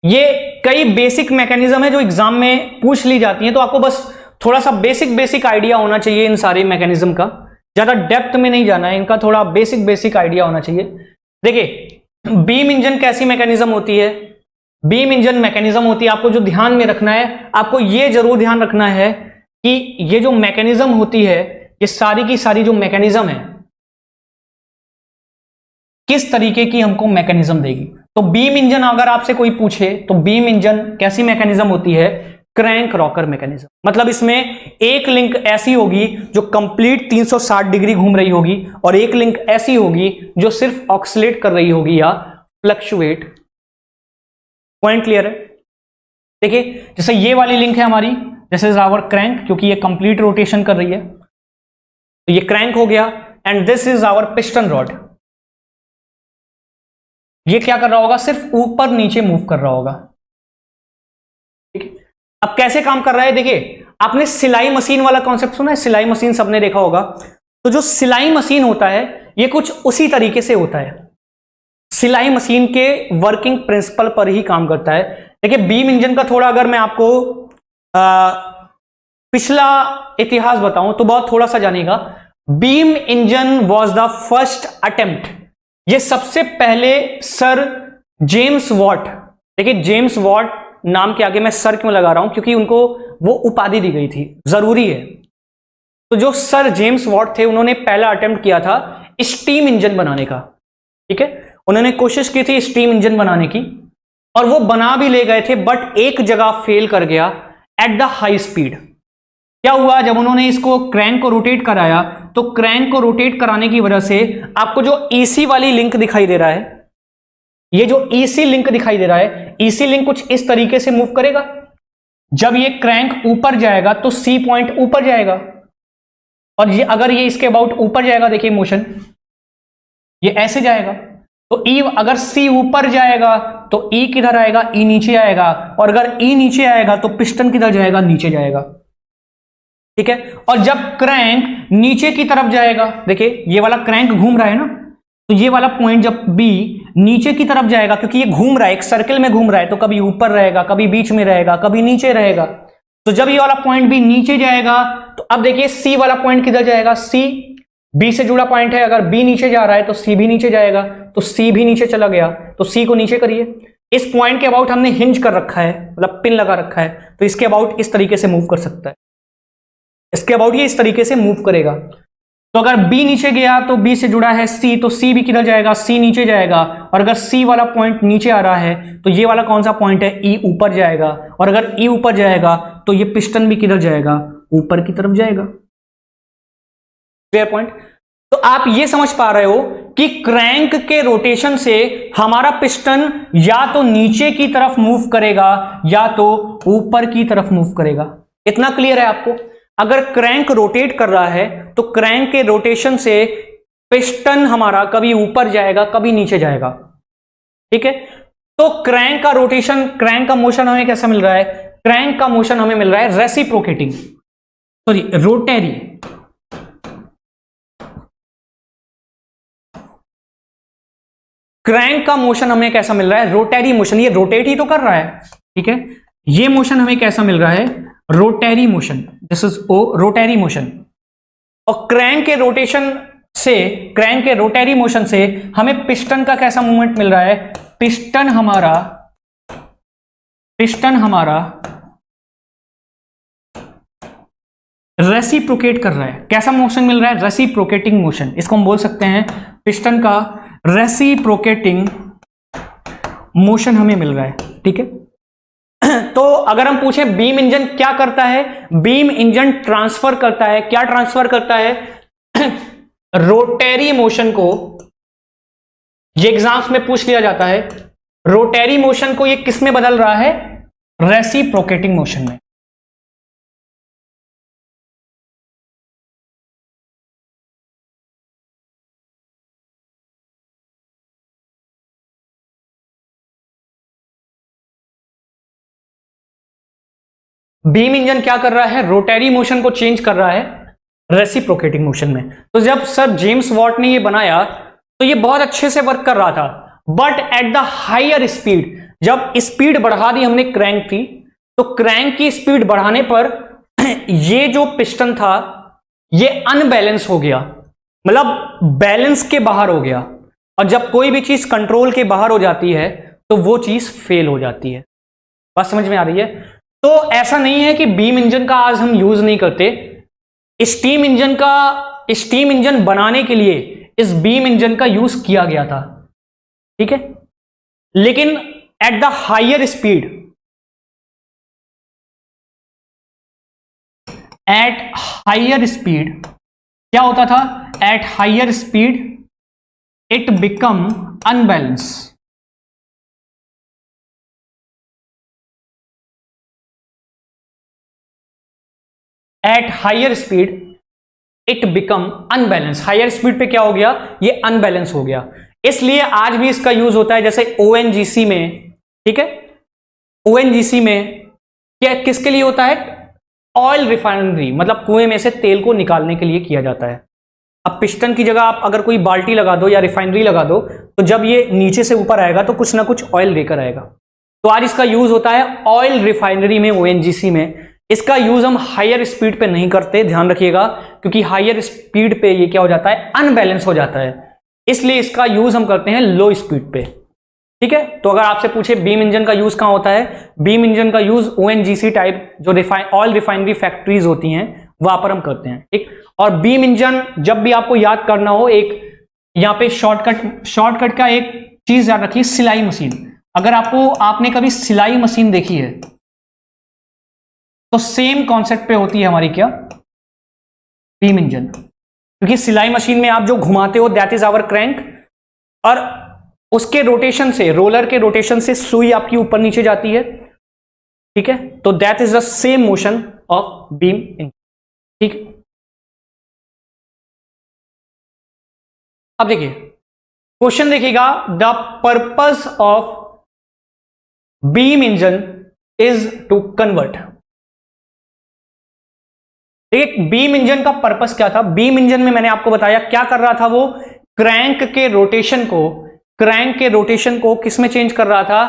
ये कई बेसिक मैकेनिज्म है जो एग्जाम में पूछ ली जाती है, तो आपको बस थोड़ा सा बेसिक आइडिया होना चाहिए इन सारे मैकेनिज्म का। ज्यादा डेप्थ में नहीं जाना है, इनका थोड़ा बेसिक आइडिया होना चाहिए। देखिए बीम इंजन कैसी मैकेनिज्म होती है? बीम इंजन मैकेनिज्म होती है, आपको जो ध्यान में रखना है, आपको ये जरूर ध्यान रखना है कि ये जो मैकेनिज्म होती है, ये सारी की सारी जो मैकेनिज्म है किस तरीके की हमको मैकेनिज्म देगी। तो बीम इंजन अगर आपसे कोई पूछे तो बीम इंजन कैसी मैकेनिज्म होती है? Crank rocker mechanism. मतलब इसमें एक लिंक ऐसी होगी जो कंप्लीट 360 डिग्री घूम रही होगी और एक लिंक ऐसी होगी जो सिर्फ ऑक्सीलेट कर रही होगी या फ्लक्चुएट। पॉइंट क्लियर है? देखिए जैसे ये वाली लिंक है हमारी, दिस इज आवर क्रैंक, क्योंकि ये कंप्लीट रोटेशन कर रही है, तो ये क्रैंक हो गया। And this is our piston rod. ये क्या कर रहा होगा? सिर्फ ऊपर नीचे मूव कर रहा होगा। ठीक है, अब कैसे काम कर रहा है? देखिए आपने सिलाई मशीन वाला कॉन्सेप्ट सुना है, सिलाई मशीन सबने देखा होगा। तो जो सिलाई मशीन होता है ये कुछ उसी तरीके से होता है, सिलाई मशीन के वर्किंग प्रिंसिपल पर ही काम करता है। देखिए बीम इंजन का थोड़ा अगर मैं आपको पिछला इतिहास बताऊं तो बहुत थोड़ा सा जानेगा। Beam engine was the first attempt, ये सबसे पहले सर जेम्स वॉट, देखिए जेम्स वॉट नाम के आगे मैं सर क्यों लगा रहा हूं, क्योंकि उनको वो उपाधि दी गई थी, जरूरी है। तो जो सर जेम्स वॉट थे उन्होंने पहला अटेम्प्ट किया था स्टीम इंजन बनाने का। ठीक है, उन्होंने कोशिश की थी स्टीम इंजन बनाने की और वो बना भी ले गए थे, बट एक जगह फेल कर गया एट द हाई स्पीड। क्या हुआ? जब उन्होंने इसको क्रैंक को रोटेट कराया तो क्रैंक को रोटेट कराने की वजह से आपको जो ईसी वाली लिंक दिखाई दे रहा है, ये जो ईसी लिंक दिखाई दे रहा है, ईसी लिंक कुछ इस तरीके से मूव करेगा। जब ये क्रैंक ऊपर जाएगा तो सी पॉइंट ऊपर जाएगा, और ये अगर ये इसके अबाउट ऊपर जाएगा, देखिए मोशन ये ऐसे जाएगा, तो ई अगर सी ऊपर जाएगा तो ई किधर आएगा? ई नीचे आएगा, और अगर ई नीचे आएगा तो पिस्टन किधर जाएगा? नीचे जाएगा। ठीक है, और जब क्रैंक नीचे की तरफ जाएगा, देखिए ये वाला क्रैंक घूम रहा है ना, तो ये वाला पॉइंट जब बी नीचे की तरफ जाएगा, क्योंकि ये घूम रहा है, एक सर्कल में घूम रहा है, तो कभी ऊपर रहेगा, कभी बीच में रहेगा, कभी नीचे रहेगा। तो जब ये वाला पॉइंट बी नीचे जाएगा तो अब देखिए सी वाला पॉइंट किधर जाएगा? सी बी से जुड़ा पॉइंट है, अगर बी नीचे जा रहा है तो सी भी नीचे जाएगा, तो सी भी नीचे चला गया, तो सी को नीचे करिए। इस पॉइंट के अबाउट हमने हिंज कर रखा है, मतलब पिन लगा रखा है, तो इसके अबाउट इस तरीके से मूव कर सकता है, इसके अबाउट ये इस तरीके से मूव करेगा। तो अगर बी नीचे गया तो बी से जुड़ा है सी, तो सी भी किधर जाएगा? सी नीचे जाएगा, और अगर सी वाला पॉइंट नीचे आ रहा है तो ये वाला कौन सा पॉइंट है? ई ऊपर जाएगा, और अगर ई ऊपर जाएगा तो ये पिस्टन भी किधर जाएगा? ऊपर की तरफ जाएगा। Clear point? तो आप ये समझ पा रहे हो कि क्रैंक के रोटेशन से हमारा पिस्टन या तो नीचे की तरफ मूव करेगा या तो ऊपर की तरफ मूव करेगा। इतना क्लियर है आपको? अगर क्रैंक रोटेट कर रहा है तो क्रैंक के रोटेशन से पिस्टन हमारा कभी ऊपर जाएगा, कभी नीचे जाएगा। ठीक है, तो क्रैंक का रोटेशन, क्रैंक का मोशन हमें कैसा मिल रहा है? क्रैंक का मोशन हमें मिल रहा है रेसिप्रोकेटिंग, सॉरी रोटेरी। क्रैंक का मोशन हमें कैसा मिल रहा है? रोटेरी मोशन, ये रोटेट ही तो कर रहा है। ठीक है, ये मोशन हमें कैसा मिल रहा है? Rotary motion, this is oh rotary motion. और क्रैंक के रोटेशन से, क्रैंक के रोटेरी मोशन से हमें पिस्टन का कैसा मूवमेंट मिल रहा है? पिस्टन हमारा रेसिप्रोकेट कर रहा है। कैसा मोशन मिल रहा है? Reciprocating motion. इसको हम बोल सकते हैं पिस्टन का रेसिप्रोकेटिंग मोशन हमें मिल रहा है। ठीक है, तो अगर हम पूछें बीम इंजन क्या करता है? बीम इंजन ट्रांसफर करता है, क्या ट्रांसफर करता है? रोटेरी मोशन को, ये एग्जाम्स में पूछ लिया जाता है, रोटेरी मोशन को ये किस में बदल रहा है? रेसिप्रोकेटिंग मोशन में। बीम इंजन क्या कर रहा है? रोटेरी मोशन को चेंज कर रहा है रेसिप्रोकेटिंग मोशन में। तो जब सर जेम्स वॉट ने ये बनाया तो ये बहुत अच्छे से वर्क कर रहा था, but at the higher speed, जब स्पीड बढ़ा दी हमने क्रैंक की, तो क्रैंक की स्पीड बढ़ाने पर ये जो पिस्टन था ये अनबैलेंस हो गया, मतलब बैलेंस के बाहर हो गया। और जब कोई भी चीज कंट्रोल के बाहर हो जाती है तो वो चीज फेल हो जाती है। बात समझ में आ रही है? तो ऐसा नहीं है कि बीम इंजन का आज हम यूज नहीं करते, स्टीम इंजन बनाने के लिए इस बीम इंजन का यूज किया गया था। ठीक है, लेकिन एट द हायर स्पीड, क्या होता था? At higher speed it become unbalance. At higher speed it become unbalance. Higher speed पे क्या हो गया, ये अनबैलेंस हो गया। इसलिए आज भी इसका यूज होता है, जैसे ओएनजीसी में, ठीक है, ओएनजीसी में क्या किसके लिए होता है, ऑयल रिफाइनरी, मतलब कुएं में से तेल को निकालने के लिए किया जाता है। अब पिस्टन की जगह आप अगर कोई बाल्टी लगा दो या रिफाइनरी लगा दो, तो जब ये नीचे से ऊपर आएगा तो कुछ ना कुछ ऑयल लेकर आएगा। तो आज इसका यूज होता है ऑयल रिफाइनरी में, ओएनजीसी में। इसका यूज हम हायर स्पीड पे नहीं करते, ध्यान रखिएगा, क्योंकि हायर स्पीड पे ये क्या हो जाता है, अनबैलेंस हो जाता है। इसलिए इसका यूज हम करते हैं लो स्पीड पे, ठीक है। तो अगर आपसे पूछे बीम इंजन का यूज कहां होता है, बीम इंजन का यूज ओएनजीसी टाइप जो ऑयल रिफाइनरी फैक्ट्रीज होती हैं वहां पर हम करते हैं, ठीक। और बीम इंजन जब भी आपको याद करना हो, एक यहां पे शॉर्टकट का एक चीज याद रखिए, सिलाई मशीन। अगर आपने कभी सिलाई मशीन देखी है तो सेम कॉन्सेप्ट पे होती है हमारी क्या, बीम इंजन। क्योंकि सिलाई मशीन में आप जो घुमाते हो दैट इज आवर क्रैंक, और उसके रोटेशन से, रोलर के रोटेशन से सुई आपकी ऊपर नीचे जाती है, ठीक है। तो that is the same motion of beam engine, ठीक। अब देखिए क्वेश्चन देखिएगा, the purpose of beam engine is to convert. देखिए बीम इंजन का पर्पस क्या था, बीम इंजन में मैंने आपको बताया क्या कर रहा था, वो क्रैंक के रोटेशन को किस में चेंज कर रहा था,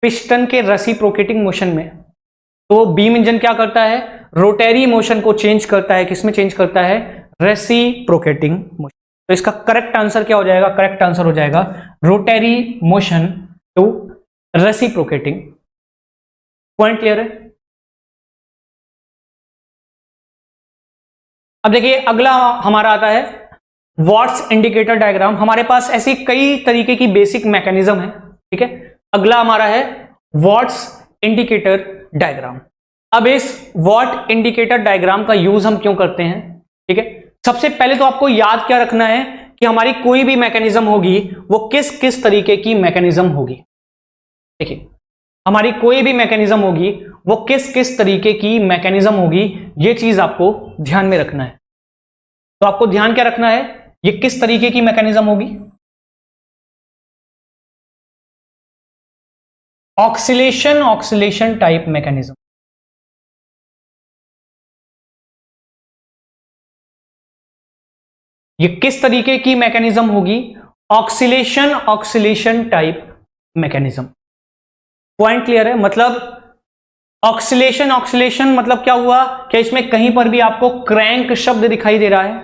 पिस्टन के रेसिप्रोकेटिंग मोशन में। तो बीम इंजन क्या करता है, रोटरी मोशन को चेंज करता है, किस में चेंज करता है, रेसिप्रोकेटिंग मोशन। तो इसका करेक्ट आंसर क्या हो जाएगा, करेक्ट आंसर हो जाएगा rotary motion to reciprocating. Point clear है। अब देखिए अगला हमारा आता है वॉट्स इंडिकेटर डायग्राम। हमारे पास ऐसी कई तरीके की बेसिक मैकेनिज्म है, ठीक है। अगला हमारा है वॉट्स इंडिकेटर डायग्राम। अब इस वॉट इंडिकेटर डायग्राम का यूज हम क्यों करते हैं, ठीक है। सबसे पहले तो आपको याद क्या रखना है कि हमारी कोई भी मैकेनिज्म होगी वो किस किस तरीके की मैकेनिज्म होगी। देखिए हमारी कोई भी मैकेनिज्म होगी वो किस किस तरीके की मैकेनिज्म होगी, ये चीज आपको ध्यान में रखना है। तो आपको ध्यान क्या रखना है, ये किस तरीके की मैकेनिज्म होगी, ऑक्सीलेशन टाइप मैकेनिज्म। ये किस तरीके की मैकेनिज्म होगी, oscillation type mechanism. Point clear है। मतलब ऑक्सीलेशन मतलब क्या हुआ, क्या इसमें कहीं पर भी आपको क्रैंक शब्द दिखाई दे रहा है,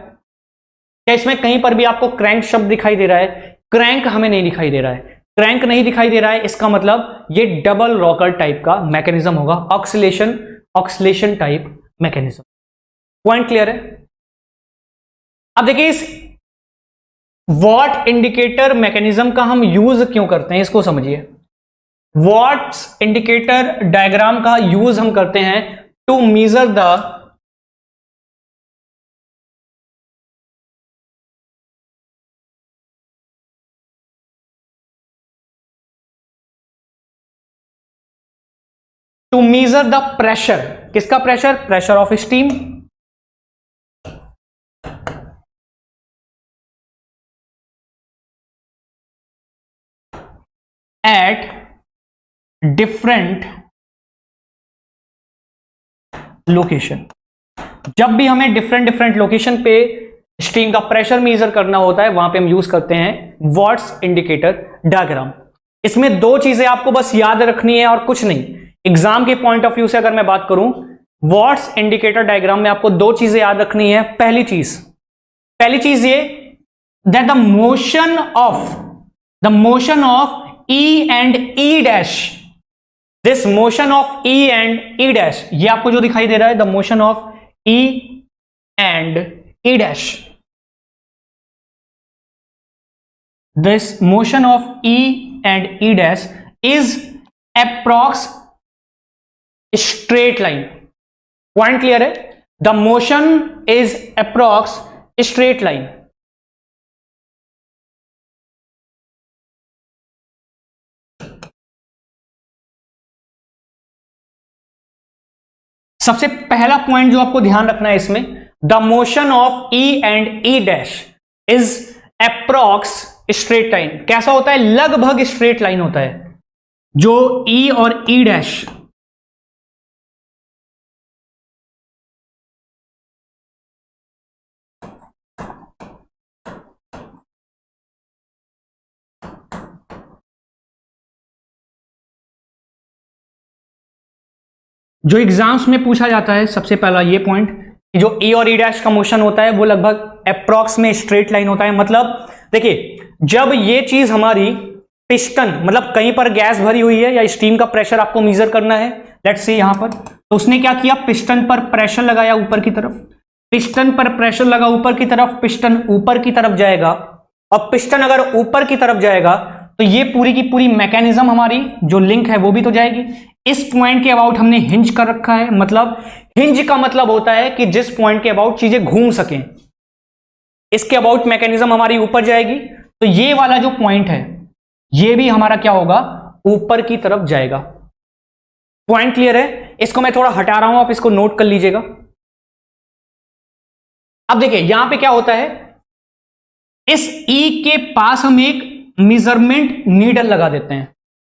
क्या इसमें कहीं पर भी आपको क्रैंक शब्द दिखाई दे रहा है, क्रैंक हमें नहीं दिखाई दे रहा है, क्रैंक नहीं दिखाई दे रहा है, इसका मतलब ये डबल रॉकर टाइप का मैकेनिज्म होगा, oscillation type mechanism. Point clear है। अब देखिए इस वॉट इंडिकेटर मैकेनिज्म का हम यूज क्यों करते हैं, इसको समझिए। वॉट्स इंडिकेटर डायग्राम का यूज हम करते हैं टू मेजर द प्रेशर। किसका pressure, pressure of steam. At different location. जब भी हमें डिफरेंट लोकेशन पे स्टीम का प्रेशर मेजर करना होता है वहां पे हम यूज करते हैं वॉट्स इंडिकेटर डायग्राम। इसमें दो चीजें आपको बस याद रखनी है और कुछ नहीं। एग्जाम के पॉइंट ऑफ व्यू से अगर मैं बात करूं, वॉट्स इंडिकेटर डायग्राम में आपको दो चीजें याद रखनी है। पहली चीज ये that the motion of E and E dash, this motion of E and E dash, ये आपको जो दिखाई दे रहा है the motion of E and E dash, this motion of E and E dash is approx straight line. Point clear है। The motion is approx straight line. सबसे पहला पॉइंट जो आपको ध्यान रखना है इसमें, the motion of E and E dash is approx straight line. कैसा होता है? लगभग स्ट्रेट लाइन होता है जो ई और ई डैश जो एग्जाम्स में पूछा जाता है। सबसे पहला ये पॉइंट कि जो ई और ई डैश का मोशन होता है वो लगभग अप्रॉक्स में स्ट्रेट लाइन होता है। मतलब देखिए, जब ये चीज हमारी पिस्टन, मतलब कहीं पर गैस भरी हुई है या स्टीम का प्रेशर आपको मेजर करना है, लेट्स से यहां पर, तो उसने क्या किया, पिस्टन पर प्रेशर लगाया ऊपर की तरफ, पिस्टन पर प्रेशर लगा ऊपर की तरफ, पिस्टन ऊपर की तरफ जाएगा, और पिस्टन अगर ऊपर की तरफ जाएगा तो ये पूरी की पूरी मैकेनिज्म हमारी जो लिंक है वो भी तो जाएगी। इस पॉइंट के अबाउट हमने हिंज कर रखा है। मतलब हिंज का मतलब होता है कि जिस पॉइंट के अबाउट चीजें घूम सकें, इसके अबाउट मैकेनिज्म हमारी ऊपर जाएगी। तो ये वाला जो पॉइंट है ये भी हमारा क्या होगा, ऊपर की तरफ जाएगा। पॉइंट क्लियर है? इसको मैं थोड़ा हटा रहा हूं, आप इसको नोट कर लीजिएगा। अब देखिए यहां पे क्या होता है, इस ई के पास हम एक मेजरमेंट नीडल लगा देते हैं,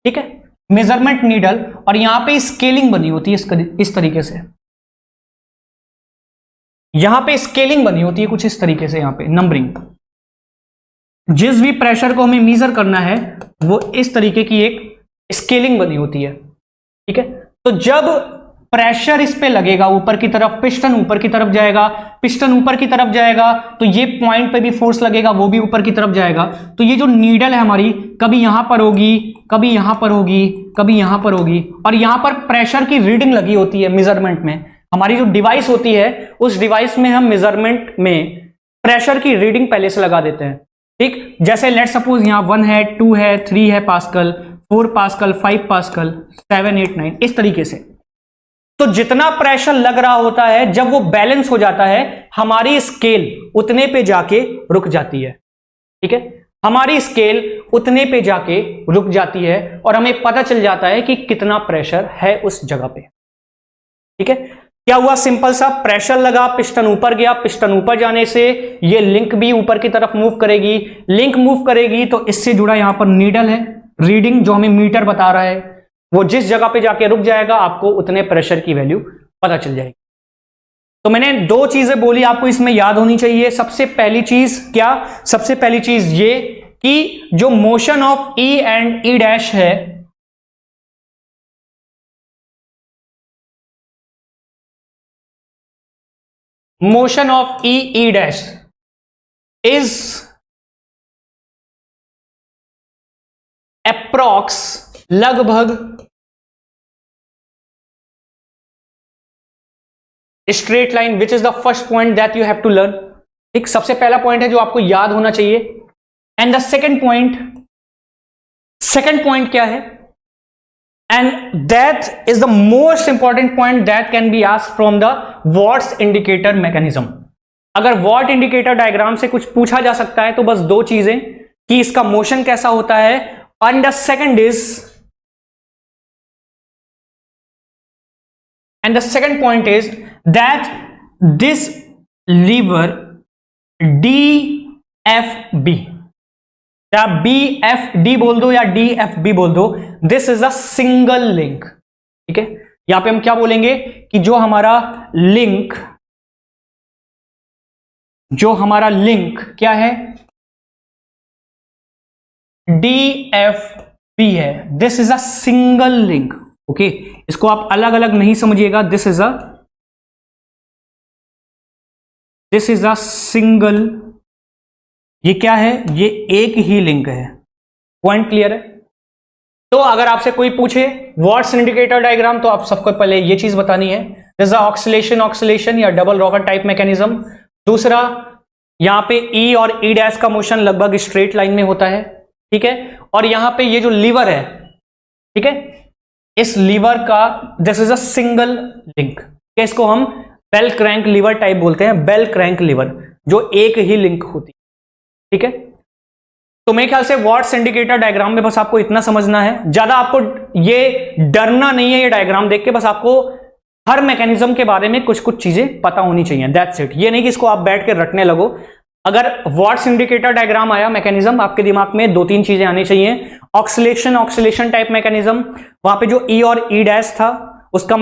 ठीक है, मेजरमेंट नीडल, और यहां पे स्केलिंग बनी होती है इस तरीके से, यहां पे स्केलिंग बनी होती है कुछ इस तरीके से, यहां पे नंबरिंग। जिस भी प्रेशर को हमें मेजर करना है वो इस तरीके की एक स्केलिंग बनी होती है, ठीक है। तो जब प्रेशर इस पे लगेगा ऊपर की तरफ, पिस्टन ऊपर की तरफ जाएगा, पिस्टन ऊपर की तरफ जाएगा, तो ये पॉइंट पे भी फोर्स लगेगा, वो भी ऊपर की तरफ जाएगा। तो ये जो नीडल है हमारी, कभी यहां पर होगी, कभी यहां पर होगी, कभी यहां पर होगी, और यहां पर प्रेशर की रीडिंग लगी होती है मेजरमेंट में। हमारी जो डिवाइस होती है उस डिवाइस में हम मेजरमेंट में प्रेशर की रीडिंग पहले से लगा देते हैं, ठीक। जैसे लेट सपोज यहां 1 है, 2 है, 3 है पास्कल, 4 पास्कल, 5 पास्कल, 7, 8, 9, इस तरीके से। तो जितना प्रेशर लग रहा होता है, जब वो बैलेंस हो जाता है, हमारी स्केल उतने पे जाके रुक जाती है, ठीक है। हमारी स्केल उतने पे जाके रुक जाती है और हमें पता चल जाता है कि कितना प्रेशर है उस जगह पे, ठीक है। क्या हुआ, सिंपल सा, प्रेशर लगा, पिस्टन ऊपर गया, पिस्टन ऊपर जाने से ये लिंक भी ऊपर की तरफ मूव करेगी, लिंक मूव करेगी तो इससे जुड़ा यहां पर नीडल है, रीडिंग जो हमें मीटर बता रहा है, वो जिस जगह पे जाके रुक जाएगा आपको उतने प्रेशर की वैल्यू पता चल जाएगी। तो मैंने 2 चीजें बोली, आपको इसमें याद होनी चाहिए। सबसे पहली चीज क्या, सबसे पहली चीज ये कि जो motion of E and E dash है, motion of E dash is approx, लगभग straight line, which is the first point that you have to learn. ठीक, सबसे पहला पॉइंट है जो आपको याद होना चाहिए। एंड द सेकेंड पॉइंट क्या है, and that is the most important point that can be asked from the Watt's indicator mechanism. अगर वॉट इंडिकेटर डायग्राम से कुछ पूछा जा सकता है तो बस 2 चीजें, कि इसका मोशन कैसा होता है, and the second point is that this lever DFB, या BFD बोल दो या DFB बोल दो, this is a single link, ठीक है। यहां पे हम क्या बोलेंगे कि जो हमारा लिंक क्या है, DFB है, this is a single link, okay. इसको आप अलग अलग नहीं समझिएगा, दिस इज अ सिंगल, ये क्या है, ये एक ही लिंक है। पॉइंट क्लियर है? तो अगर आपसे कोई पूछे वॉट्स इंडिकेटर डायग्राम, तो आप सबको पहले ये चीज बतानी है, दिस इज ऑक्सीलेशन या डबल रॉकर टाइप मैकेनिज्म। दूसरा, यहां पे ई और ई डैश का मोशन लगभग स्ट्रेट लाइन में होता है, ठीक है। और यहां पे ये जो लीवर है, ठीक है, इस लीवर का this is a single link, इसको हम बेल क्रैंक लीवर टाइप बोलते हैं, बेल क्रैंक लीवर, जो एक ही लिंक होती है, ठीक है। तो मेरे ख्याल से वॉट्स इंडिकेटर डायग्राम में बस आपको इतना समझना है, ज्यादा आपको ये डरना नहीं है ये डायग्राम देख के, बस आपको हर मैकेनिज्म के बारे में कुछ कुछ चीजें पता होनी चाहिए, दैट्स इट। ये नहीं कि इसको आप बैठ के रटने लगो। अगर वॉट्स इंडिकेटर डायग्राम आया मैकेनिज्म, आपके दिमाग में दो तीन चीजें आनी चाहिए। ऑक्सीलेशन टाइप मैकेनिज्म, वहां पे जो ई और ई डैश था उसका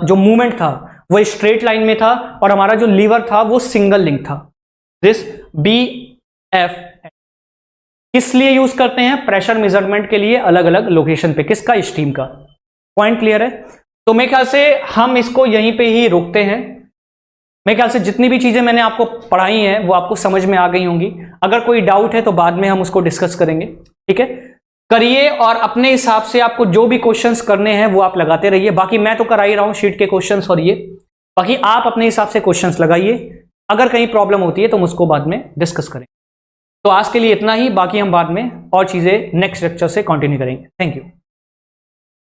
जो मूवमेंट था वो स्ट्रेट लाइन में था, और हमारा जो लीवर था वो सिंगल लिंक था। दिस बी एफ किस लिए यूज करते हैं? प्रेशर मेजरमेंट के लिए, अलग अलग लोकेशन पे। किसका? स्टीम का। पॉइंट क्लियर है? तो मेरे ख्याल से हम इसको यहीं पे ही रोकते हैं। मेरे ख्याल से जितनी भी चीजें मैंने आपको पढ़ाई हैं वो आपको समझ में आ गई होंगी। अगर कोई डाउट है तो बाद में हम उसको डिस्कस करेंगे, ठीक है? करिए, और अपने हिसाब से आपको जो भी क्वेश्चंस करने हैं वो आप लगाते रहिए। बाकी मैं तो करा ही रहा हूं शीट के क्वेश्चंस, और ये बाकी आप अपने हिसाब से क्वेश्चंस लगाइए। अगर कहीं प्रॉब्लम होती है तो हम उसको बाद में डिस्कस करेंगे। तो आज के लिए इतना ही, बाकी हम बाद में और चीजें नेक्स्ट लेक्चर से कंटिन्यू करेंगे। Thank you.